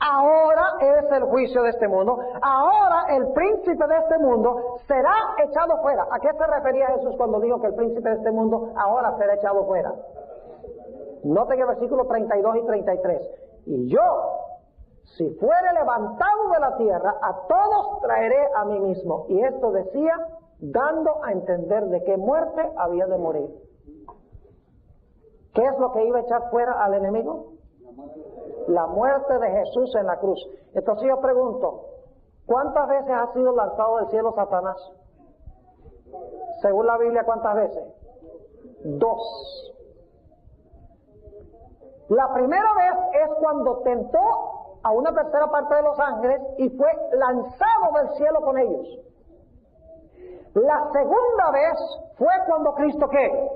Ahora es el juicio de este mundo. Ahora el príncipe de este mundo será echado fuera. ¿A qué se refería Jesús cuando dijo que el príncipe de este mundo ahora será echado fuera? Noten el versículo 32 y 33. Y yo, si fuere levantado de la tierra, a todos traeré a mí mismo. Y esto decía, dando a entender de qué muerte había de morir. ¿Qué es lo que iba a echar fuera al enemigo? La muerte de Jesús en la cruz. Entonces yo pregunto, ¿cuántas veces ha sido lanzado del cielo Satanás? Según la Biblia, ¿cuántas veces? 2. La primera vez es cuando tentó a una tercera parte de los ángeles y fue lanzado del cielo con ellos. La segunda vez fue cuando Cristo, ¿qué?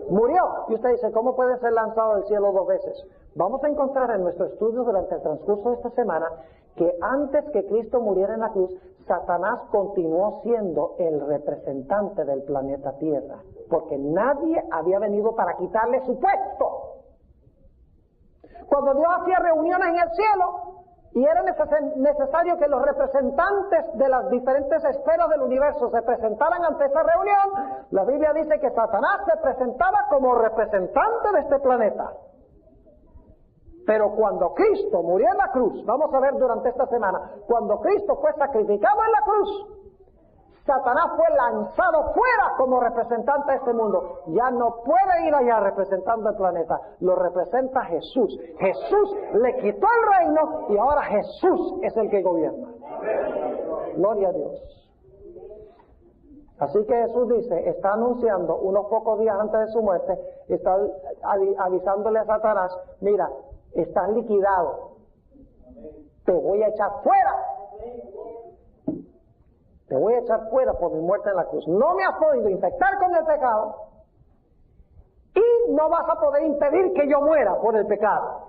Murió. Y usted dice, ¿cómo puede ser lanzado del cielo 2 veces? Vamos a encontrar en nuestro estudio durante el transcurso de esta semana que antes que Cristo muriera en la cruz, Satanás continuó siendo el representante del planeta Tierra, porque nadie había venido para quitarle su puesto. Cuando Dios hacía reuniones en el cielo y era necesario que los representantes de las diferentes esferas del universo se presentaran ante esa reunión, la Biblia dice que Satanás se presentaba como representante de este planeta. Pero cuando Cristo murió en la cruz, vamos a ver durante esta semana, cuando Cristo fue sacrificado en la cruz, Satanás fue lanzado fuera como representante de este mundo. Ya no puede ir allá representando el planeta, lo representa Jesús. Jesús le quitó el reino y ahora Jesús es el que gobierna. Gloria a Dios. Así que Jesús dice, está anunciando unos pocos días antes de su muerte, está avisándole a Satanás, mira, estás liquidado, te voy a echar fuera. Te voy a echar fuera por mi muerte en la cruz. No me has podido infectar con el pecado y no vas a poder impedir que yo muera por el pecado.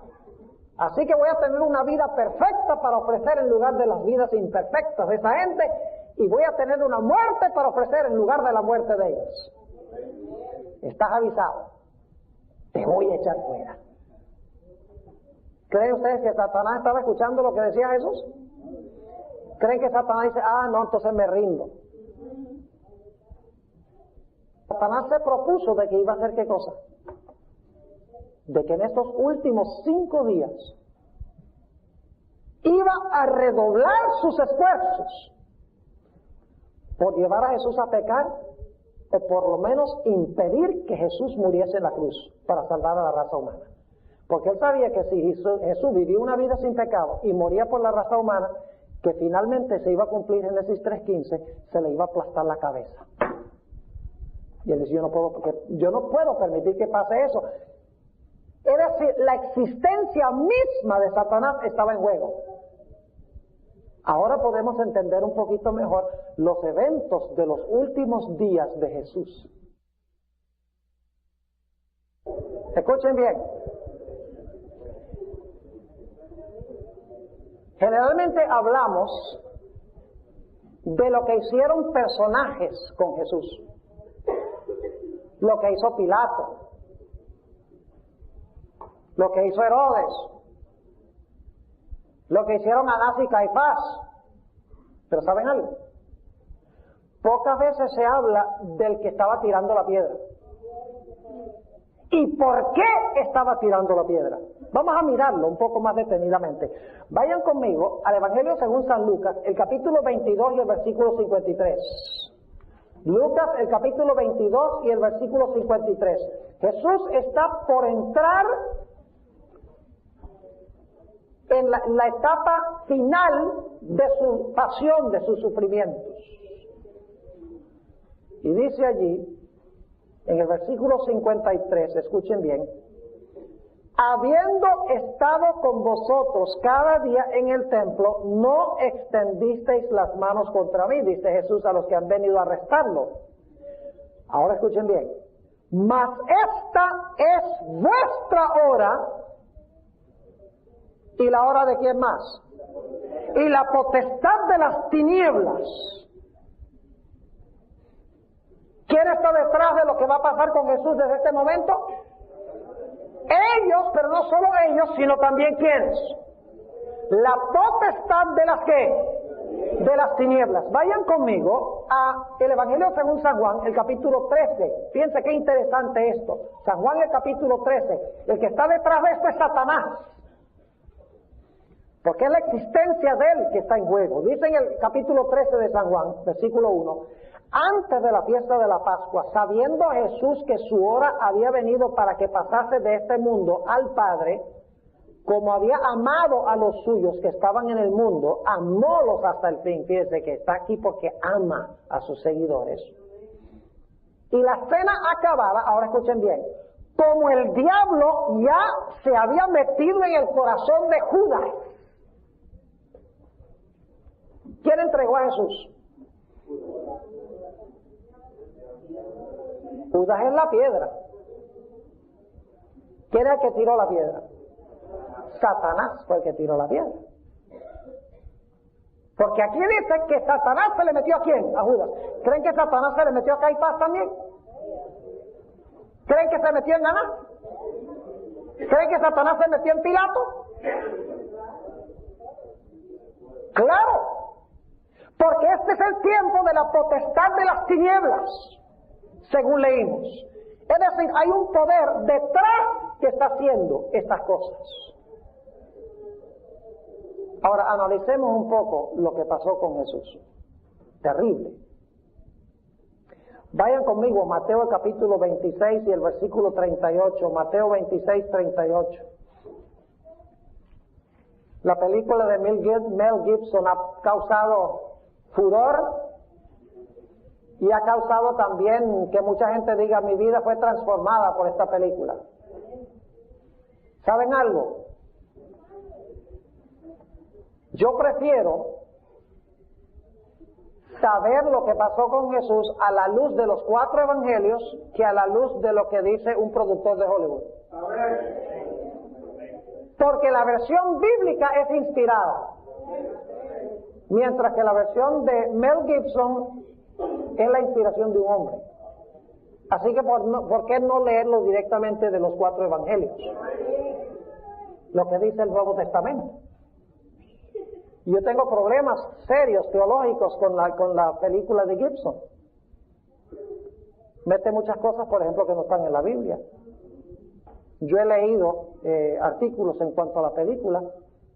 Así que voy a tener una vida perfecta para ofrecer en lugar de las vidas imperfectas de esa gente y voy a tener una muerte para ofrecer en lugar de la muerte de ellos. Estás avisado. Te voy a echar fuera. ¿Creen ustedes que Satanás estaba escuchando lo que decía Jesús? ¿Creen que Satanás dice, no, entonces me rindo? Satanás se propuso de que iba a hacer ¿qué cosa? De que en estos últimos 5 días iba a redoblar sus esfuerzos por llevar a Jesús a pecar o por lo menos impedir que Jesús muriese en la cruz para salvar a la raza humana. Porque él sabía que si Jesús vivía una vida sin pecado y moría por la raza humana, que finalmente se iba a cumplir Génesis 3:15, se le iba a aplastar la cabeza. Y él dice, yo no puedo permitir que pase eso. Es decir, la existencia misma de Satanás estaba en juego. Ahora podemos entender un poquito mejor los eventos de los últimos días de Jesús. Escuchen bien. Generalmente hablamos de lo que hicieron personajes con Jesús. Lo que hizo Pilato, lo que hizo Herodes, lo que hicieron Anás y Caifás. Pero ¿saben algo? Pocas veces se habla del que estaba tirando la piedra. ¿Y por qué estaba tirando la piedra? Vamos a mirarlo un poco más detenidamente. Vayan conmigo al Evangelio según San Lucas, el capítulo 22 y el versículo 53. Lucas, el capítulo 22 y el versículo 53. Jesús está por entrar en la etapa final de su pasión, de sus sufrimientos. Y dice allí, en el versículo 53, escuchen bien: habiendo estado con vosotros cada día en el templo, no extendisteis las manos contra mí, dice Jesús a los que han venido a arrestarlo. Ahora escuchen bien: mas esta es vuestra hora, y la hora de quién más, y la potestad de las tinieblas. ¿Quién está detrás de lo que va a pasar con Jesús desde este momento? Ellos, pero no solo ellos, sino también ¿quiénes? La potestad de las ¿qué? De las tinieblas. Vayan conmigo a el Evangelio según San Juan, el capítulo 13. Fíjense qué interesante esto. San Juan, el capítulo 13. El que está detrás de esto es Satanás, porque es la existencia de él que está en juego. Dice en el capítulo 13 de San Juan, versículo 1: antes de la fiesta de la Pascua, sabiendo Jesús que su hora había venido para que pasase de este mundo al Padre, como había amado a los suyos que estaban en el mundo, amólos hasta el fin. Fíjense que está aquí porque ama a sus seguidores. Y la cena acabada, ahora escuchen bien, como el diablo ya se había metido en el corazón de Judas. ¿Quién entregó a Jesús? Judas es la piedra. ¿Quién es el que tiró la piedra? Satanás fue el que tiró la piedra. Porque aquí dice que Satanás se le metió ¿a quién? A Judas. ¿Creen que Satanás se le metió a Caifás también? ¿Creen que se metió en Anás? ¿Creen que Satanás se metió en Pilato? Claro. Porque este es el tiempo de la potestad de las tinieblas, según leímos. Es decir, hay un poder detrás que está haciendo estas cosas. Ahora, analicemos un poco lo que pasó con Jesús. Terrible. Vayan conmigo a Mateo el capítulo 26 y el versículo 38. Mateo 26, 38. La película de Mel Gibson ha causado furor y ha causado también que mucha gente diga: mi vida fue transformada por esta película. ¿Saben algo? Yo prefiero saber lo que pasó con Jesús a la luz de los 4 evangelios que a la luz de lo que dice un productor de Hollywood. Porque la versión bíblica es inspirada, mientras que la versión de Mel Gibson es la inspiración de un hombre. Así que ¿por qué no leerlo directamente de los 4 evangelios? Lo que dice el Nuevo Testamento. Yo tengo problemas serios teológicos con la película de Gibson. Mete muchas cosas, por ejemplo, que no están en la Biblia. Yo he leído artículos en cuanto a la película.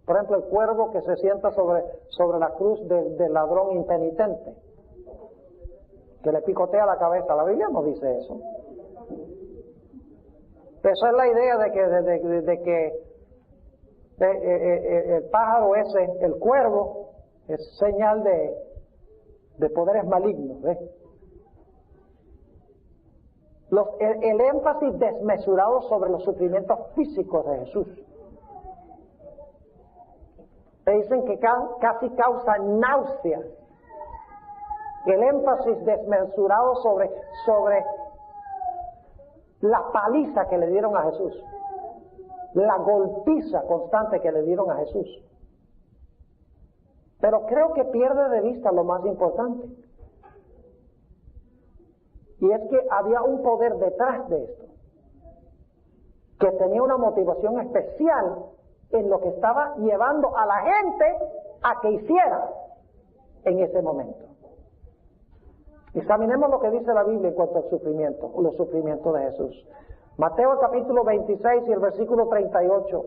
Por ejemplo, el cuervo que se sienta sobre la cruz del ladrón impenitente, que le picotea la cabeza. La Biblia no dice eso. Esa es la idea de que el pájaro ese, el cuervo, es señal de poderes malignos. ¿Ves? El énfasis desmesurado sobre los sufrimientos físicos de Jesús. Te dicen que casi causa náuseas. El énfasis desmesurado sobre la paliza que le dieron a Jesús, la golpiza constante que le dieron a Jesús. Pero creo que pierde de vista lo más importante. Y es que había un poder detrás de esto, que tenía una motivación especial en lo que estaba llevando a la gente a que hiciera en ese momento. Examinemos lo que dice la Biblia en cuanto al sufrimiento, los sufrimientos de Jesús. Mateo capítulo 26 y el versículo 38.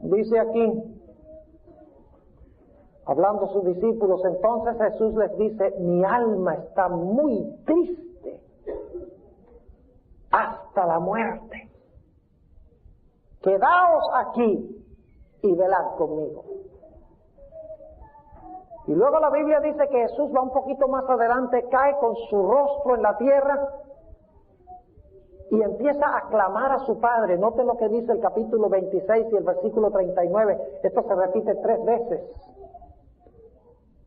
Dice aquí, hablando a sus discípulos, entonces Jesús les dice: mi alma está muy triste hasta la muerte. Quedaos aquí y velad conmigo. Y luego la Biblia dice que Jesús va un poquito más adelante, cae con su rostro en la tierra y empieza a clamar a su Padre. Noten lo que dice el capítulo 26 y el versículo 39. Esto se repite 3 veces.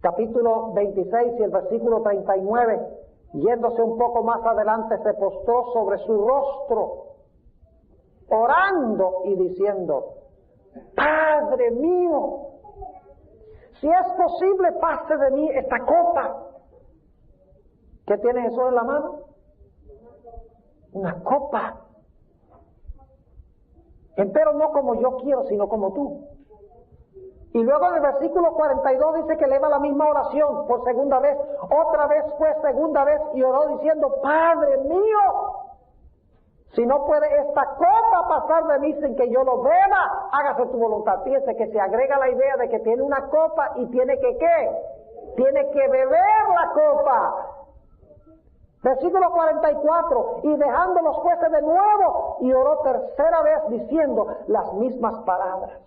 Capítulo 26 y el versículo 39, yéndose un poco más adelante, se postró sobre su rostro, orando y diciendo: Padre mío, si es posible, pase de mí esta copa. ¿Qué tiene Jesús en la mano? Una copa. Empero no como yo quiero, sino como tú. Y luego en el versículo 42 dice que eleva la misma oración por segunda vez. Otra vez fue segunda vez y oró diciendo: Padre mío, si no puede esta copa pasar de mí sin que yo lo beba, hágase tu voluntad. Fíjense que se agrega la idea de que tiene una copa y tiene que ¿qué? Tiene que beber la copa. Versículo 44, y dejando los jueces de nuevo, y oró tercera vez diciendo las mismas palabras,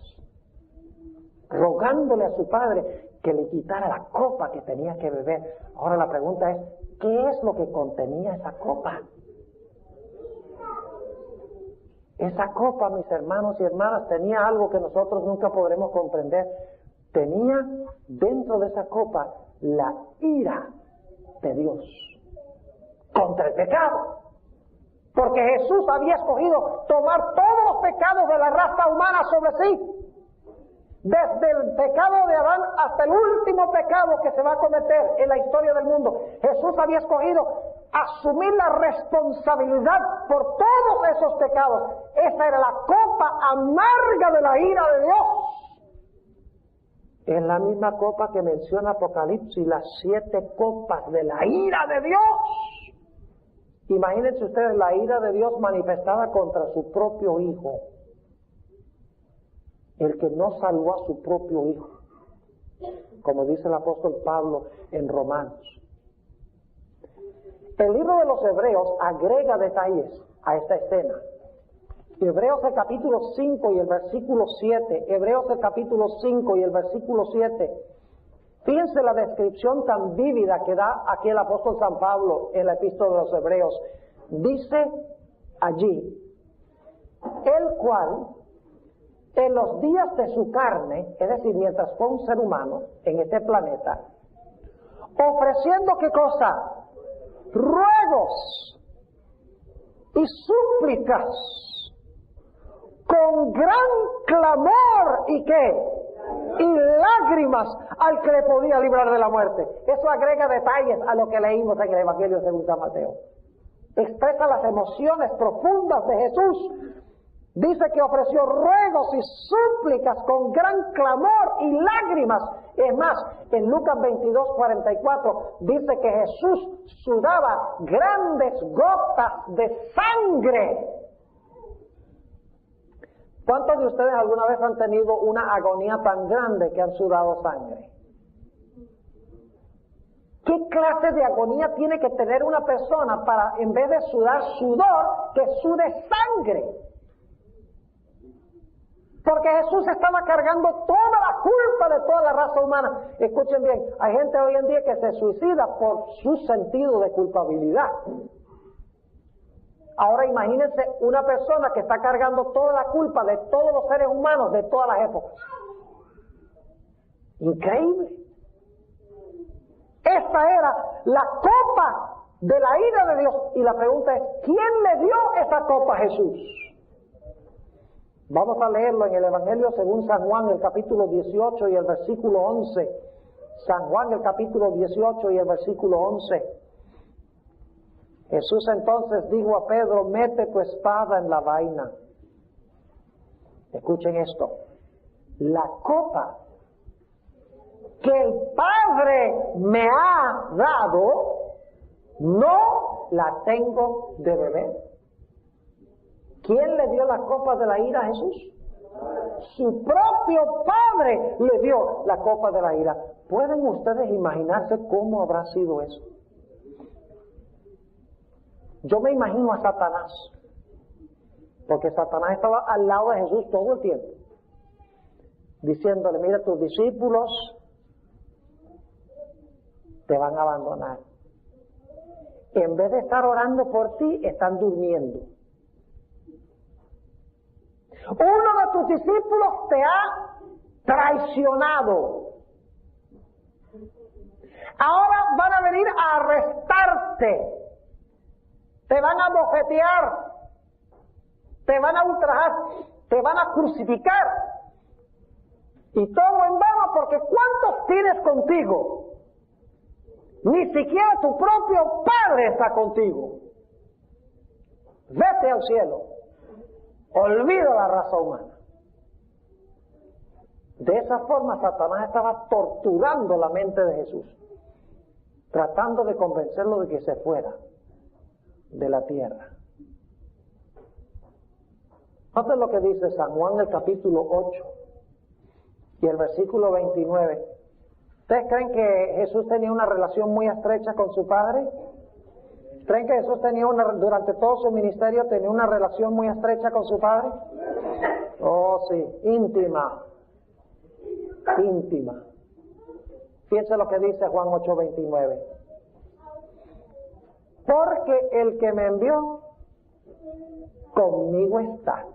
rogándole a su Padre que le quitara la copa que tenía que beber. Ahora la pregunta es, ¿qué es lo que contenía esa copa? Esa copa, mis hermanos y hermanas, tenía algo que nosotros nunca podremos comprender. Tenía dentro de esa copa la ira de Dios contra el pecado. Porque Jesús había escogido tomar todos los pecados de la raza humana sobre sí. Desde el pecado de Adán hasta el último pecado que se va a cometer en la historia del mundo. Jesús había escogido asumir la responsabilidad por todos esos pecados. Esa era la copa amarga de la ira de Dios. Es la misma copa que menciona Apocalipsis, las 7 copas de la ira de Dios. Imagínense ustedes la ira de Dios manifestada contra su propio Hijo. El que no salvó a su propio Hijo, como dice el apóstol Pablo en Romanos. El libro de los Hebreos agrega detalles a esta escena. Hebreos el capítulo 5 y el versículo 7. Hebreos el capítulo 5 y el versículo 7. Fíjense la descripción tan vívida que da aquí el apóstol San Pablo en la epístola de los Hebreos. Dice allí, el cual en los días de su carne, es decir, mientras fue un ser humano en este planeta, ofreciendo ¿qué cosa? Ruegos y súplicas con gran clamor y ¿qué? Y lágrimas al que le podía librar de la muerte. Eso agrega detalles a lo que leímos en el Evangelio según San Mateo. Expresa las emociones profundas de Jesús. Dice que ofreció ruegos y súplicas con gran clamor y lágrimas. Es más, en Lucas 22:44 dice que Jesús sudaba grandes gotas de sangre. ¿Cuántos de ustedes alguna vez han tenido una agonía tan grande que han sudado sangre? ¿Qué clase de agonía tiene que tener una persona para, en vez de sudar sudor, que sude sangre? Porque Jesús estaba cargando toda la culpa de toda la raza humana. Escuchen bien, hay gente hoy en día que se suicida por su sentido de culpabilidad. Ahora imagínense una persona que está cargando toda la culpa de todos los seres humanos de todas las épocas. Increíble. Esta era la copa de la ira de Dios. Y la pregunta es, ¿quién le dio esa copa a Jesús? Vamos a leerlo en el Evangelio según San Juan, el capítulo 18 y el versículo 11. San Juan, el capítulo 18 y el versículo 11. Jesús entonces dijo a Pedro: mete tu espada en la vaina. Escuchen esto. La copa que el Padre me ha dado, no la tengo de beber. ¿Quién le dio la copa de la ira a Jesús? Su propio Padre le dio la copa de la ira. ¿Pueden ustedes imaginarse cómo habrá sido eso? Yo me imagino a Satanás, porque Satanás estaba al lado de Jesús todo el tiempo, diciéndole: mira, tus discípulos te van a abandonar. En vez de estar orando por ti, están durmiendo. Uno de tus discípulos te ha traicionado. Ahora van a venir a arrestarte. Te van a bofetear. Te van a ultrajar. Te van a crucificar. Y todo en vano, porque ¿cuántos tienes contigo? Ni siquiera tu propio Padre está contigo. Vete al cielo. Olvida la raza humana. De esa forma Satanás estaba torturando la mente de Jesús, tratando de convencerlo de que se fuera de la tierra. Noten lo que dice San Juan, el capítulo 8 y el versículo 29. ¿Ustedes creen que Jesús tenía una relación muy estrecha con su Padre? ¿Creen que Jesús durante todo su ministerio tenía una relación muy estrecha con su Padre? Oh, sí, íntima. Íntima. Fíjense lo que dice Juan 8:29. Porque el que me envió conmigo está.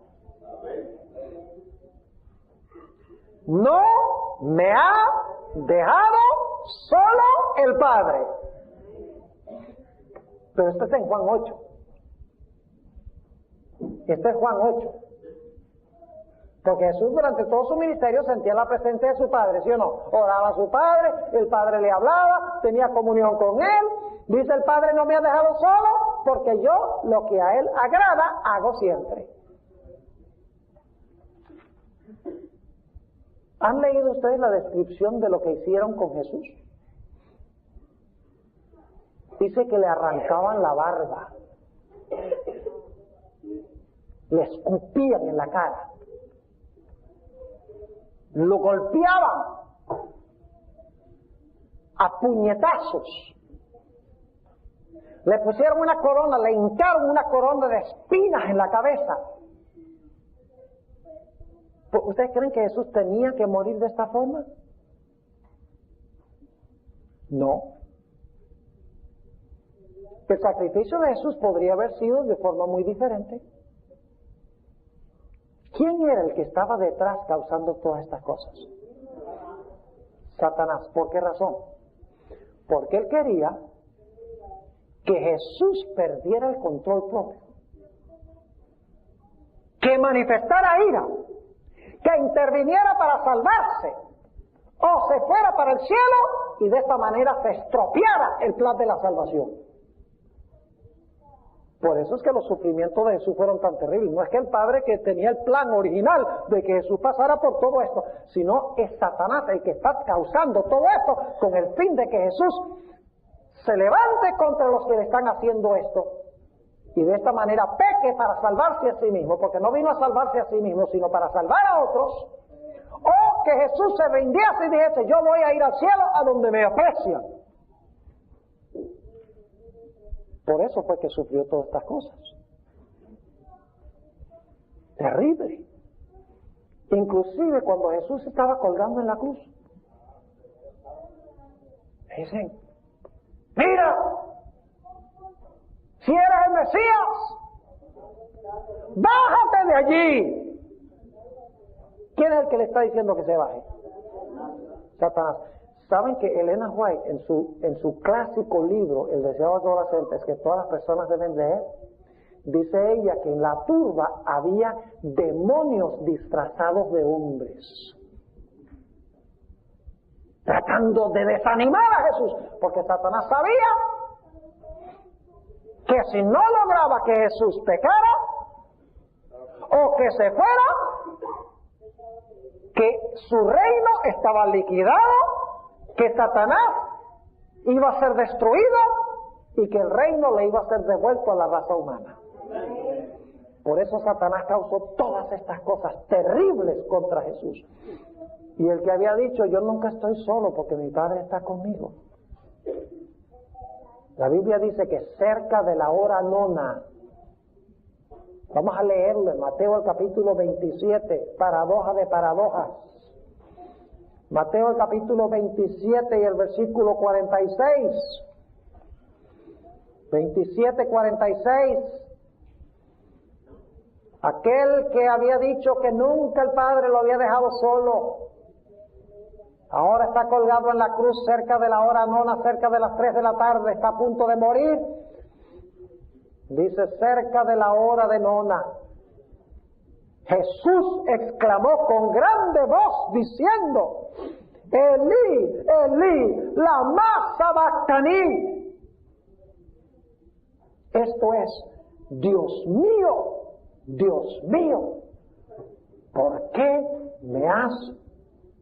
No me ha dejado solo el Padre. Pero esto está en Juan 8. Este es Juan 8. Porque Jesús durante todo su ministerio sentía la presencia de su Padre, ¿sí o no? Oraba a su Padre, el Padre le hablaba, tenía comunión con Él. Dice el Padre: no me ha dejado solo, porque yo lo que a Él agrada hago siempre. ¿Han leído ustedes la descripción de lo que hicieron con Jesús? Dice que le arrancaban la barba, le escupían en la cara, lo golpeaban a puñetazos, le pusieron una corona, le hincaron una corona de espinas en la cabeza. ¿Ustedes creen que Jesús tenía que morir de esta forma? No. El sacrificio de Jesús podría haber sido de forma muy diferente. ¿Quién era el que estaba detrás causando todas estas cosas? Satanás. ¿Por qué razón? Porque él quería que Jesús perdiera el control propio, que manifestara ira, que interviniera para salvarse, o se fuera para el cielo y de esta manera se estropeara el plan de la salvación. Por eso es que los sufrimientos de Jesús fueron tan terribles. No es que el Padre que tenía el plan original de que Jesús pasara por todo esto, sino es Satanás el que está causando todo esto con el fin de que Jesús se levante contra los que le están haciendo esto y de esta manera peque para salvarse a sí mismo, porque no vino a salvarse a sí mismo, sino para salvar a otros, o que Jesús se rindiese y dijese: yo voy a ir al cielo a donde me aprecian. Por eso fue que sufrió todas estas cosas. Terrible. Inclusive cuando Jesús estaba colgando en la cruz, dicen: mira, si eres el Mesías, bájate de allí. ¿Quién es el que le está diciendo que se baje? Satanás. ¿Saben que Elena White, en su clásico libro, El deseo de adolescentes, que todas las personas deben leer, Dice ella que en la turba había demonios disfrazados de hombres, tratando de desanimar a Jesús, porque Satanás sabía que si no lograba que Jesús pecara o que se fuera, que su reino estaba liquidado, que Satanás iba a ser destruido y que el reino le iba a ser devuelto a la raza humana. Por eso Satanás causó todas estas cosas terribles contra Jesús. Y el que había dicho, yo nunca estoy solo porque mi Padre está conmigo. La Biblia dice que cerca de la hora nona, vamos a leerlo en Mateo el capítulo 27, paradoja de paradojas. Mateo el capítulo 27 y el versículo 46. 27, 46. Aquel que había dicho que nunca el Padre lo había dejado solo, ahora está colgado en la cruz cerca de la hora nona, cerca de las 3 de la tarde, está a punto de morir. Dice, cerca de la hora de nona, Jesús exclamó con grande voz diciendo, Elí, Elí, lama sabactani. Esto es, Dios mío, ¿por qué me has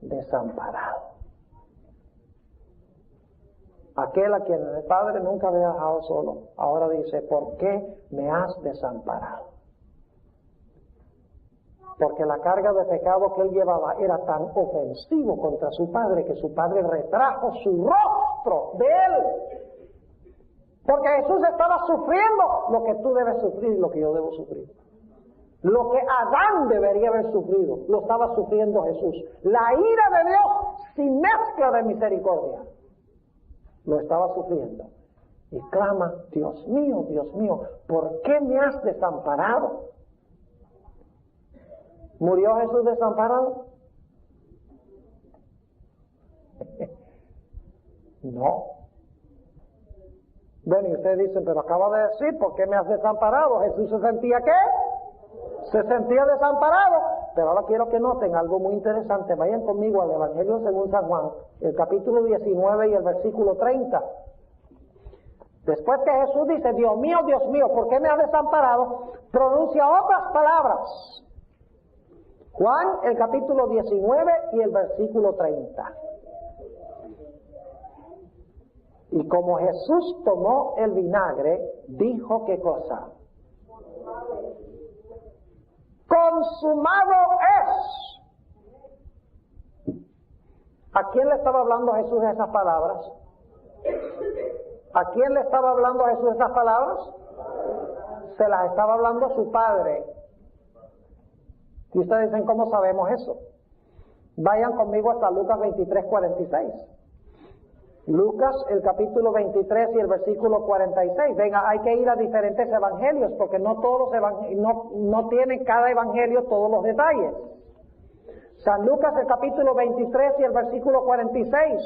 desamparado? Aquel a quien el Padre nunca había dejado solo, ahora dice, ¿por qué me has desamparado? Porque la carga de pecado que él llevaba era tan ofensivo contra su Padre que su Padre retrajo su rostro de él. Porque Jesús estaba sufriendo lo que tú debes sufrir y lo que yo debo sufrir. Lo que Adán debería haber sufrido, lo estaba sufriendo Jesús. La ira de Dios sin mezcla de misericordia, lo estaba sufriendo. Y clama, Dios mío, ¿por qué me has desamparado? ¿Murió Jesús desamparado? No. Bueno, y ustedes dicen, pero acaba de decir, ¿por qué me has desamparado? ¿Jesús se sentía qué? Se sentía desamparado. Pero ahora quiero que noten algo muy interesante. Vayan conmigo al Evangelio según San Juan, el capítulo 19 y el versículo 30. Después que Jesús dice, Dios mío, ¿por qué me has desamparado? Pronuncia otras palabras. Juan, el capítulo 19 y el versículo 30. Y como Jesús tomó el vinagre, dijo, ¿qué cosa? Consumado es. ¿A quién le estaba hablando Jesús esas palabras? ¿A quién le estaba hablando Jesús esas palabras? Se las estaba hablando a su Padre. Y ustedes dicen, ¿cómo sabemos eso? Vayan conmigo hasta Lucas 23, 46. Lucas, el capítulo 23 y el versículo 46. Venga, hay que ir a diferentes evangelios, porque no todos no tienen cada evangelio todos los detalles. San Lucas, el capítulo 23 y el versículo 46.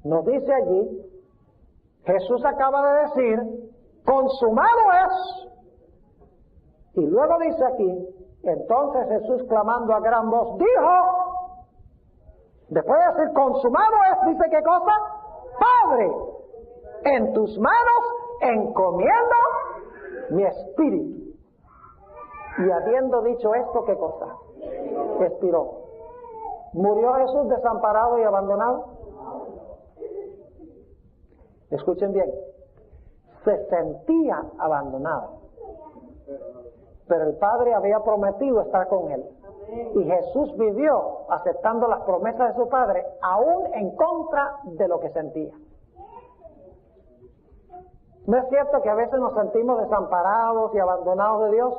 Nos dice allí, Jesús acaba de decir, consumado es. Y luego dice aquí, entonces Jesús clamando a gran voz, dijo, después de decir consumado es, dice ¿qué cosa? Padre, en tus manos encomiendo mi espíritu. Y habiendo dicho esto, ¿qué cosa? Expiró. ¿Murió Jesús desamparado y abandonado? Escuchen bien, se sentía abandonado, pero el Padre había prometido estar con él. Y Jesús vivió aceptando las promesas de su Padre, aún en contra de lo que sentía. ¿No es cierto que a veces nos sentimos desamparados y abandonados de Dios?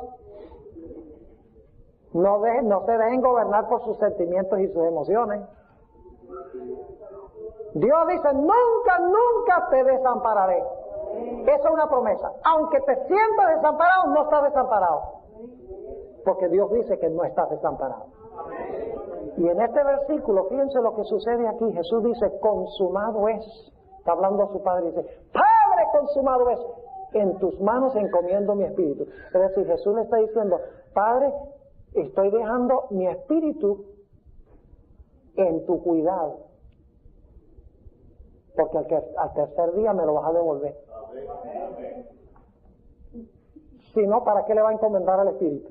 No se dejen gobernar por sus sentimientos y sus emociones. Dios dice, nunca te desampararé. Esa es una promesa. Aunque te sientas desamparado, no estás desamparado. Porque Dios dice que no estás desamparado. Y en este versículo, fíjense lo que sucede aquí. Jesús dice, consumado es. Está hablando a su Padre y dice, Padre, consumado es. en tus manos encomiendo mi espíritu. Es decir, Jesús le está diciendo, Padre, estoy dejando mi espíritu en tu cuidado, porque al tercer día me lo vas a devolver. Si no, ¿para qué le va a encomendar al espíritu?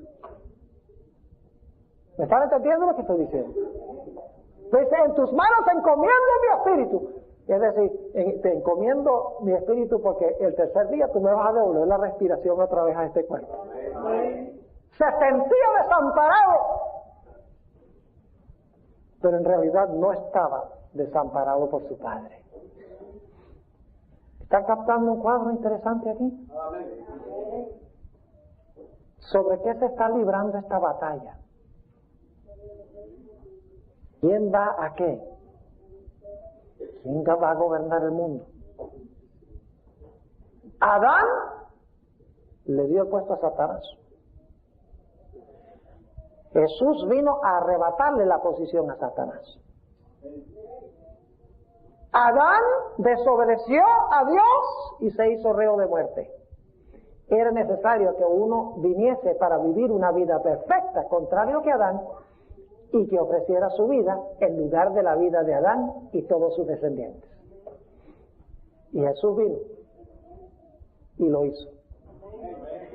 ¿Me están entendiendo lo que estoy diciendo? Dice, en tus manos encomiendo mi espíritu. Es decir, te encomiendo mi espíritu porque el tercer día tú me vas a devolver la respiración otra vez a este cuerpo. Se sentía desamparado, pero en realidad no estaba desamparado por su padre. ¿Están captando un cuadro interesante aquí? ¿Sobre qué se está librando esta batalla? ¿Quién va a qué? ¿Quién va a gobernar el mundo? Adán le dio el puesto a Satanás. Jesús vino a arrebatarle la posición a Satanás. Adán desobedeció a Dios y se hizo reo de muerte. Era necesario que uno viniese para vivir una vida perfecta, contrario que Adán, y que ofreciera su vida en lugar de la vida de Adán y todos sus descendientes. Y Jesús vino y lo hizo.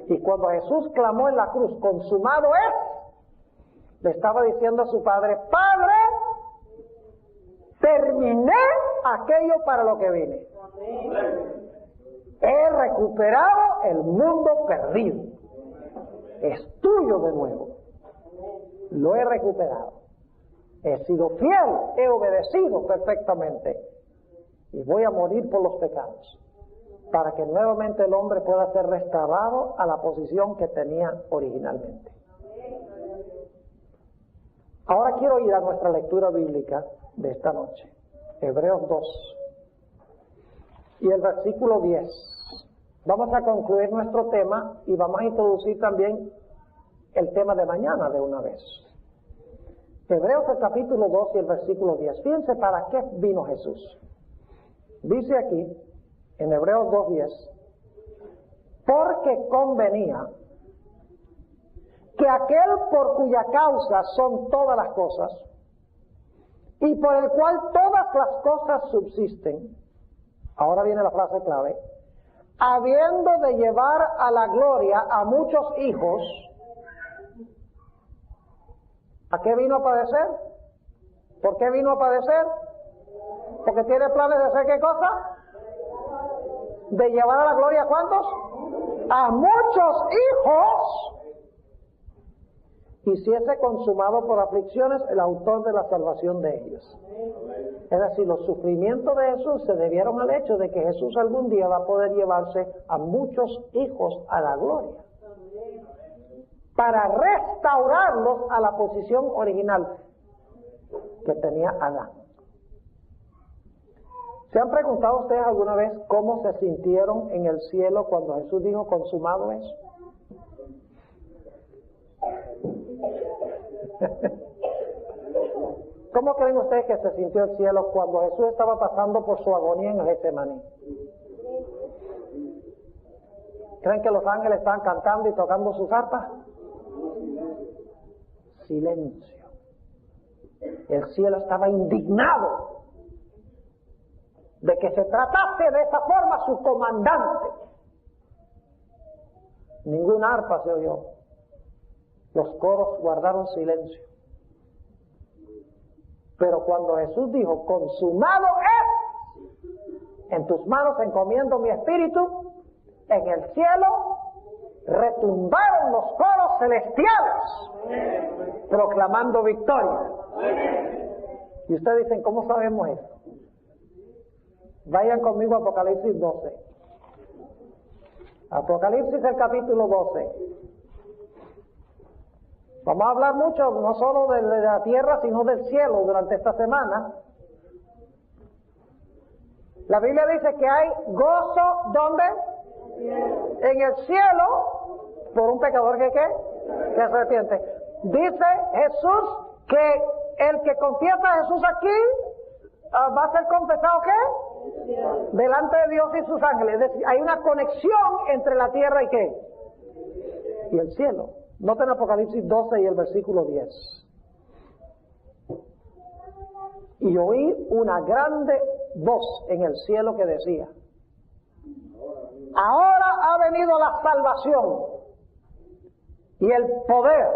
Y cuando Jesús clamó en la cruz, consumado es, le estaba diciendo a su Padre, Padre, terminé aquello para lo que vine. He recuperado el mundo perdido. Es tuyo de nuevo. Lo he recuperado. He sido fiel, he obedecido perfectamente. Y voy a morir por los pecados, para que nuevamente el hombre pueda ser restaurado a la posición que tenía originalmente. Ahora quiero ir a nuestra lectura bíblica de esta noche. Hebreos 2 y el versículo 10. Vamos a concluir nuestro tema y vamos a introducir también el tema de mañana de una vez. Hebreos el capítulo 2 y el versículo 10. Fíjense para qué vino Jesús. Dice aquí, en Hebreos 2:10, porque convenía que aquel por cuya causa son todas las cosas, y por el cual todas las cosas subsisten, ahora viene la frase clave, habiendo de llevar a la gloria a muchos hijos. ¿A qué vino a padecer? ¿Por qué vino a padecer? Porque tiene planes de hacer ¿qué cosa? De llevar a la gloria ¿a cuántos? A muchos hijos. Y si es consumado por aflicciones, el autor de la salvación de ellos. Es decir, los sufrimientos de Jesús se debieron al hecho de que Jesús algún día va a poder llevarse a muchos hijos a la gloria, para restaurarlos a la posición original que tenía Adán. ¿Se han preguntado ustedes alguna vez cómo se sintieron en el cielo cuando Jesús dijo consumado es? ¿Cómo creen ustedes que se sintió el cielo cuando Jesús estaba pasando por su agonía en Getsemaní? ¿Creen que los ángeles estaban cantando y tocando sus arpas? Silencio. El cielo estaba indignado de que se tratase de esa forma su comandante. Ninguna arpa se oyó. Los coros guardaron silencio. Pero cuando Jesús dijo, consumado es, en tus manos encomiendo mi espíritu, en el cielo retumbaron los coros celestiales, proclamando victoria. Y ustedes dicen, ¿cómo sabemos eso? Vayan conmigo a Apocalipsis 12. Apocalipsis el capítulo 12. Vamos a hablar mucho, no solo de la tierra, sino del cielo durante esta semana. La Biblia dice que hay gozo, ¿dónde? En el cielo, por un pecador que ¿qué? Que se arrepiente. Dice Jesús que el que confiesa a Jesús aquí va a ser confesado ¿qué? delante de Dios y sus ángeles. Es decir, hay una conexión entre la tierra y ¿qué? Y el cielo. Noten Apocalipsis 12 y el versículo 10. Y oí una grande voz en el cielo que decía: ahora ha venido la salvación y el poder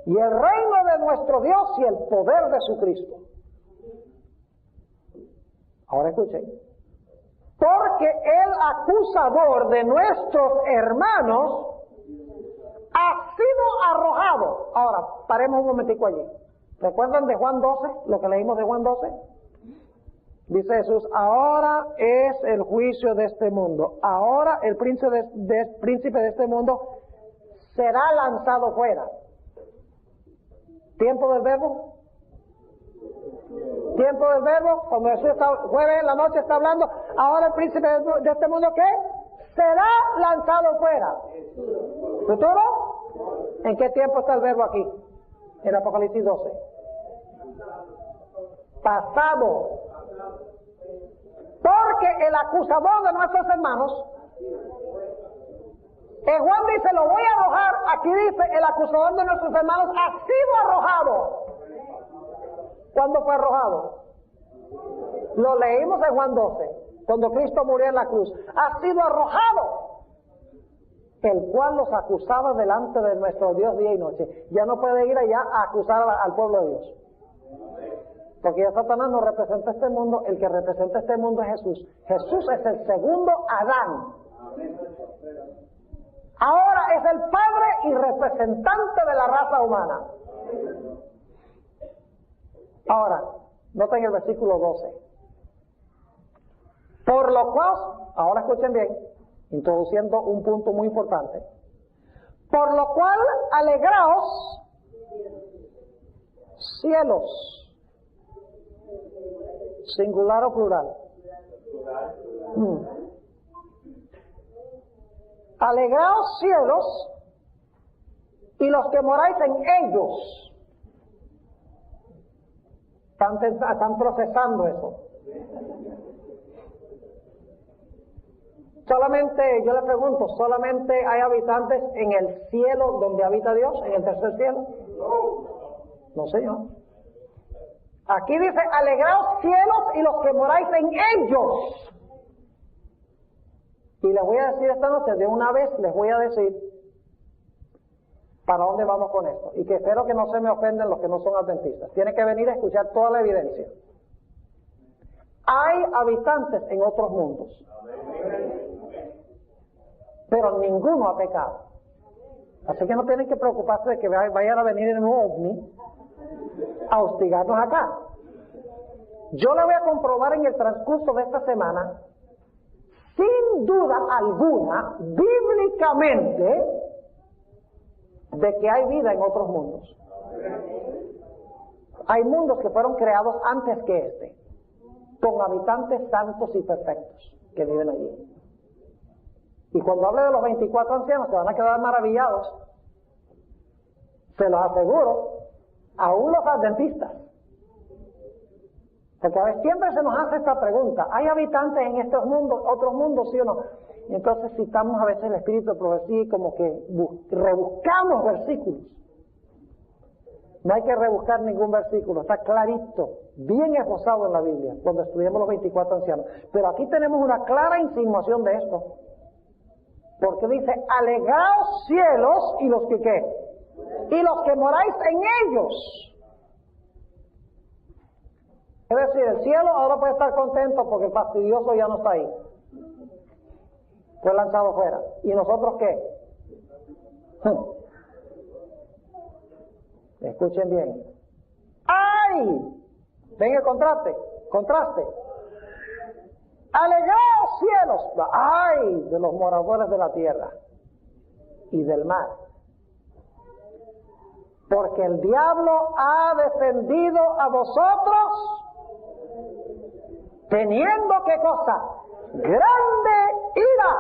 y el reino de nuestro Dios y el poder de su Cristo. Ahora escuchen. Porque el acusador de nuestros hermanos ha sido arrojado. Ahora, paremos un momentico allí. ¿Recuerdan de Juan 12? Lo que leímos de Juan 12. Dice Jesús: ahora es el juicio de este mundo. Ahora el príncipe de este mundo será lanzado fuera. ¿Tiempo del verbo? ¿Tiempo del verbo? Cuando Jesús jueves en la noche está hablando, ahora el príncipe de este mundo, ¿qué? Será lanzado fuera. ¿Futuro? ¿En qué tiempo está el verbo aquí? En Apocalipsis 12. Pasado. Porque el acusador de nuestros hermanos, Juan dice, lo voy a arrojar. Aquí dice, el acusador de nuestros hermanos ha sido arrojado. ¿Cuándo fue arrojado? Lo leímos en Juan 12, cuando Cristo murió en la cruz. Ha sido arrojado, el cual los acusaba delante de nuestro Dios día y noche. Ya no puede ir allá a acusar al pueblo de Dios, porque ya Satanás no representa este mundo. El que representa este mundo es Jesús. Jesús es el segundo Adán. Ahora es el Padre y representante de la raza humana. Ahora, noten el versículo 12. Por lo cual, ahora escuchen bien, introduciendo un punto muy importante. Por lo cual, alegraos, cielos. ¿Singular o plural? Alegraos, cielos, y los que moráis en ellos. Están procesando eso. Solamente, yo le pregunto, ¿solamente hay habitantes en el cielo donde habita Dios, en el tercer cielo? No, señor. Aquí dice, alegraos cielos y los que moráis en ellos. Y les voy a decir esta noche, de una vez les voy a decir para dónde vamos con esto. Y que espero que no se me ofenden los que no son adventistas. Tienen que venir a escuchar toda la evidencia. Hay habitantes en otros mundos, pero ninguno ha pecado. Así que no tienen que preocuparse de que vayan a venir en un ovni a hostigarnos acá. Yo le voy a comprobar en el transcurso de esta semana, sin duda alguna, bíblicamente, de que hay vida en otros mundos. Hay mundos que fueron creados antes que este, con habitantes santos y perfectos que viven allí. Y cuando hable de los 24 ancianos se van a quedar maravillados. Se los aseguro, aún los adventistas. Porque a veces siempre se nos hace esta pregunta: ¿hay habitantes en estos mundos, otros mundos, sí o no? Y entonces citamos a veces el espíritu de profecía y como que rebuscamos versículos. No hay que rebuscar ningún versículo, está clarito, bien esbozado en la Biblia, cuando estudiamos los 24 ancianos. Pero aquí tenemos una clara insinuación de esto. Porque dice, alegraos cielos y los que ¿qué? Y los que moráis en ellos. Es decir, el cielo ahora puede estar contento porque el fastidioso ya no está ahí. Fue lanzado fuera. ¿Y nosotros qué? Escuchen bien. ¡Ay! Ven el contraste. Alegraos cielos. ¡Ay! De los moradores de la tierra y del mar. Porque el diablo ha defendido a vosotros, teniendo ¿qué cosa? Grande ira,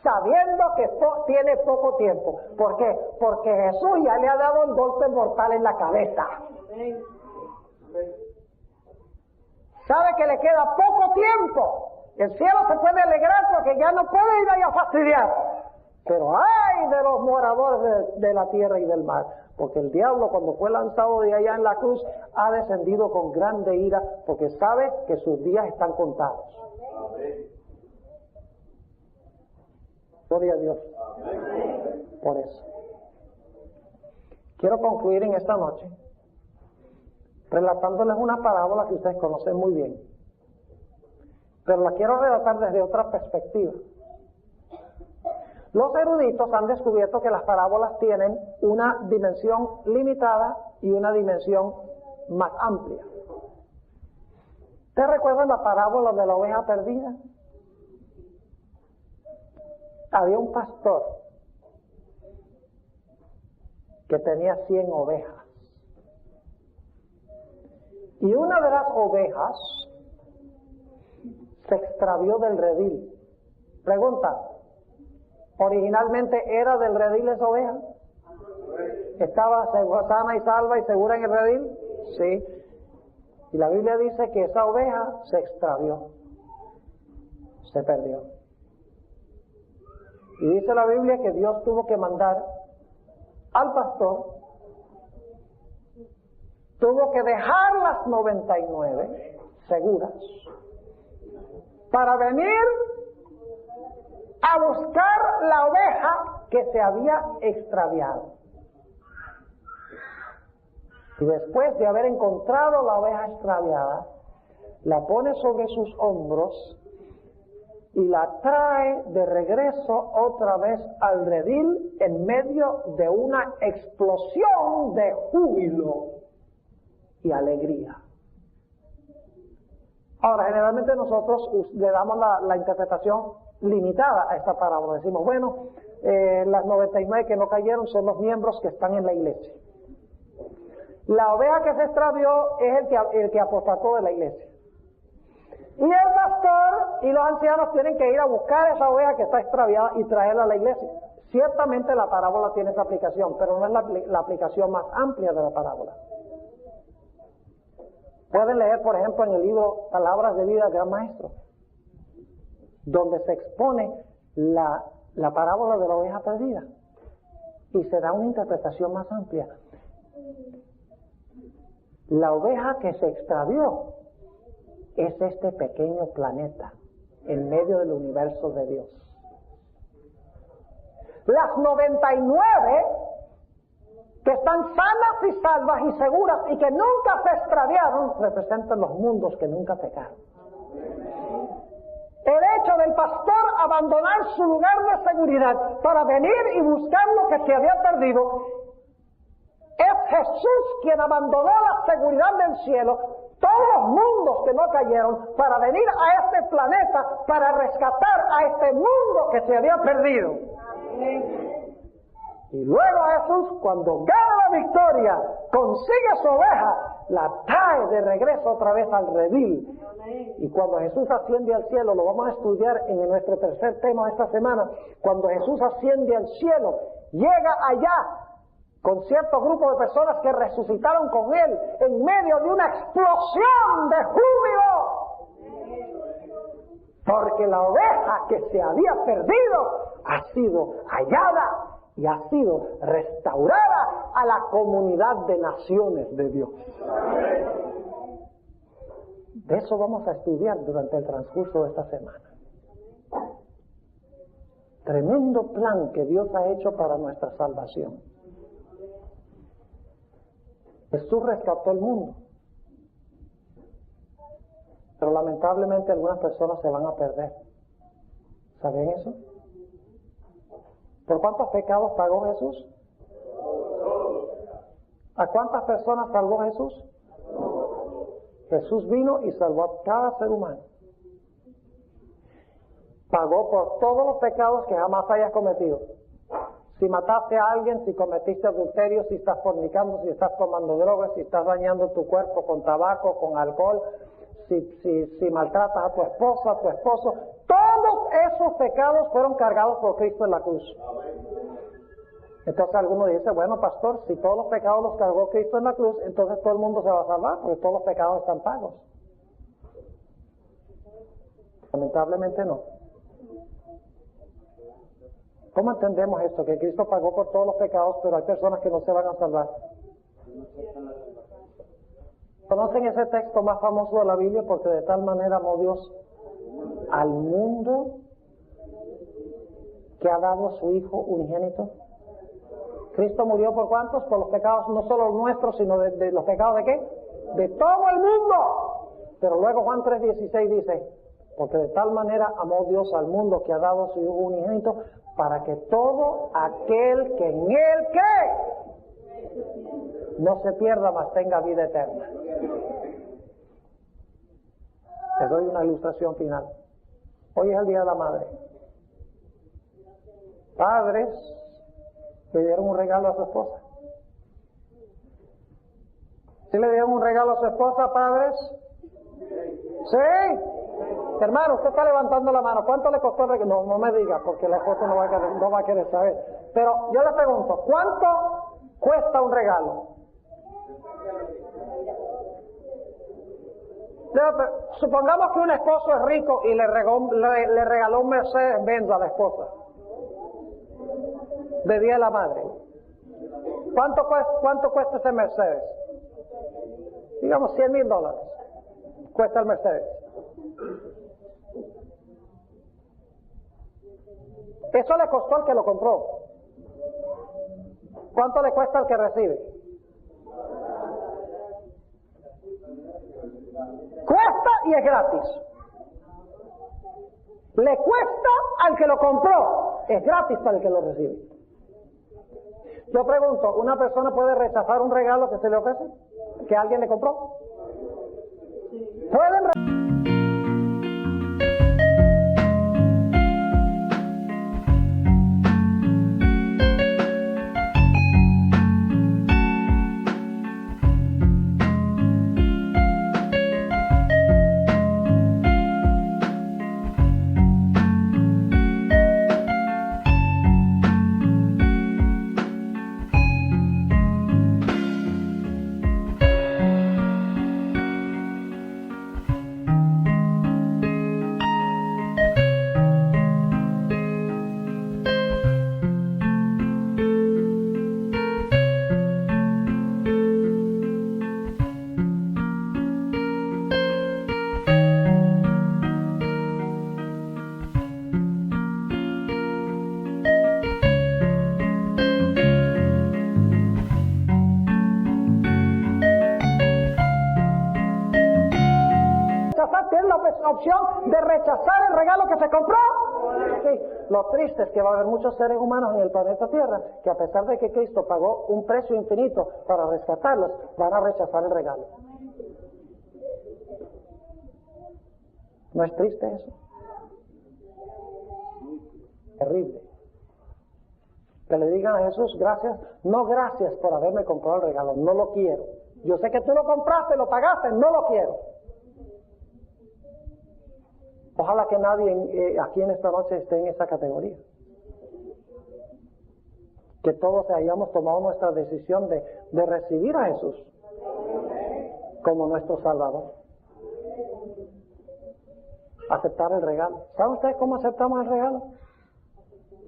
sabiendo que tiene poco tiempo. ¿Por qué? Porque Jesús ya le ha dado el golpe mortal en la cabeza. Sabe que le queda poco tiempo. El cielo se puede alegrar porque ya no puede ir ahí a fastidiar. Pero ay de los moradores de la tierra y del mar, porque el diablo, cuando fue lanzado de allá en la cruz, ha descendido con grande ira, porque sabe que sus días están contados. Gloria a Dios. Por eso quiero concluir en esta noche relatándoles una parábola que ustedes conocen muy bien, pero la quiero relatar desde otra perspectiva. Los eruditos han descubierto que las parábolas tienen una dimensión limitada y una dimensión más amplia. ¿Ustedes recuerdan la parábola de la oveja perdida? Había un pastor que tenía 100 ovejas. Y una de las ovejas se extravió del redil. Pregunta, ¿originalmente era del redil esa oveja? ¿Estaba sana y salva y segura en el redil? Sí. Y la Biblia dice que esa oveja se extravió, se perdió. Y dice la Biblia que Dios tuvo que mandar al pastor, tuvo que dejar las 99 seguras para venir a buscar la oveja que se había extraviado. Y después de haber encontrado la oveja extraviada, la pone sobre sus hombros y la trae de regreso otra vez al redil en medio de una explosión de júbilo y alegría. Ahora, generalmente nosotros le damos la interpretación limitada a esta parábola. Decimos, bueno, las 99 que no cayeron son los miembros que están en la iglesia. La oveja que se extravió es el que apostató de la iglesia. Y el pastor y los ancianos tienen que ir a buscar esa oveja que está extraviada y traerla a la iglesia. Ciertamente la parábola tiene esa aplicación, pero no es la aplicación más amplia de la parábola. Pueden leer, por ejemplo, en el libro Palabras de Vida del Gran Maestro, donde se expone la parábola de la oveja perdida y se da una interpretación más amplia. La oveja que se extravió es este pequeño planeta en medio del universo de Dios. Las 99 que están sanas y salvas y seguras y que nunca se extraviaron representan los mundos que nunca pecaron. El hecho del pastor abandonar su lugar de seguridad para venir y buscar lo que se había perdido, es Jesús quien abandonó la seguridad del cielo, todos los mundos que no cayeron, para venir a este planeta, para rescatar a este mundo que se había perdido. Y luego Jesús, cuando gana la victoria, consigue su oveja, la trae de regreso otra vez al redil. Y cuando Jesús asciende al cielo, lo vamos a estudiar en nuestro tercer tema de esta semana, cuando Jesús asciende al cielo, llega allá con cierto grupo de personas que resucitaron con Él en medio de una explosión de júbilo. Porque la oveja que se había perdido ha sido hallada y ha sido restaurada a la comunidad de naciones de Dios. De eso vamos a estudiar durante el transcurso de esta semana. Tremendo plan que Dios ha hecho para nuestra salvación. Jesús rescató el mundo, pero lamentablemente algunas personas se van a perder. ¿Saben eso? ¿Por cuántos pecados pagó Jesús? ¿A cuántas personas salvó Jesús? Jesús vino y salvó a cada ser humano. Pagó por todos los pecados que jamás hayas cometido. Si mataste a alguien, si cometiste adulterio, si estás fornicando, si estás tomando drogas, si estás dañando tu cuerpo con tabaco, con alcohol, si maltratas a tu esposa, a tu esposo, todos esos pecados fueron cargados por Cristo en la cruz. Entonces alguno dice, bueno, pastor, si todos los pecados los cargó Cristo en la cruz, entonces todo el mundo se va a salvar, porque todos los pecados están pagos. Lamentablemente no. ¿Cómo entendemos esto? Que Cristo pagó por todos los pecados, pero hay personas que no se van a salvar. ¿Conocen ese texto más famoso de la Biblia? Porque de tal manera amó Dios al mundo que ha dado a su Hijo unigénito. Cristo murió por ¿cuántos? Por los pecados, no solo nuestros, sino de los pecados ¿de qué? De todo el mundo. Pero luego Juan 3:16 dice, porque de tal manera amó Dios al mundo que ha dado a su Hijo unigénito, para que todo aquel que en él ¿qué? No se pierda, mas tenga vida eterna. Les doy una ilustración final. Hoy es el Día de la Madre. Padres le dieron un regalo a su esposa. ¿Sí le dieron un regalo a su esposa, padres? ¿Sí? Hermano, usted está levantando la mano. ¿Cuánto le costó el regalo? No me diga, porque la esposa no va a querer saber. Pero yo le pregunto, ¿cuánto cuesta un regalo? Supongamos que un esposo es rico y le regaló un Mercedes-Benz a la esposa de Día de la Madre. ¿Cuánto cuesta ese Mercedes? Digamos $100,000 cuesta el Mercedes. Eso le costó al que lo compró. ¿Cuánto le cuesta al que recibe? Cuesta y es gratis. Le cuesta al que lo compró, es gratis para el que lo recibe. Yo pregunto, ¿una persona puede rechazar un regalo que se le ofrece? ¿Que alguien le compró? ¿Pueden tienen la opción de rechazar el regalo que se compró? Sí. Lo triste es que va a haber muchos seres humanos en el planeta Tierra que, a pesar de que Cristo pagó un precio infinito para rescatarlos, van a rechazar el regalo. ¿No es triste eso? Terrible. Que le digan a Jesús, gracias, no gracias por haberme comprado el regalo, no lo quiero. Yo sé que tú lo compraste, lo pagaste, no lo quiero. Ojalá que nadie aquí en esta noche esté en esa categoría. Que todos hayamos tomado nuestra decisión de recibir a Jesús como nuestro Salvador. Aceptar el regalo. ¿Saben ustedes cómo aceptamos el regalo?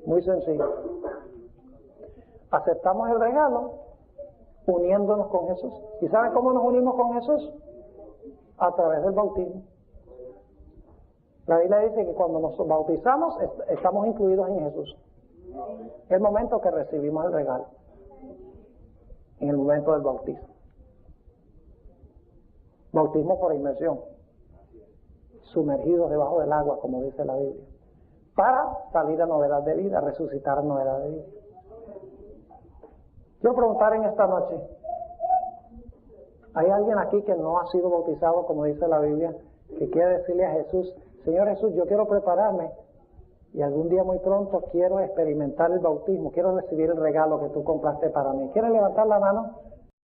Muy sencillo. Aceptamos el regalo uniéndonos con Jesús. ¿Y saben cómo nos unimos con Jesús? A través del bautismo. La Biblia dice que cuando nos bautizamos estamos incluidos en Jesús. El momento que recibimos el regalo, en el momento del bautismo. Bautismo por inmersión, sumergidos debajo del agua, como dice la Biblia, para salir a novedad de vida, resucitar a novedad de vida. Quiero preguntar en esta noche, ¿hay alguien aquí que no ha sido bautizado, como dice la Biblia, que quiere decirle a Jesús, Señor Jesús, yo quiero prepararme y algún día muy pronto quiero experimentar el bautismo, quiero recibir el regalo que tú compraste para mí? ¿Quieren levantar la mano?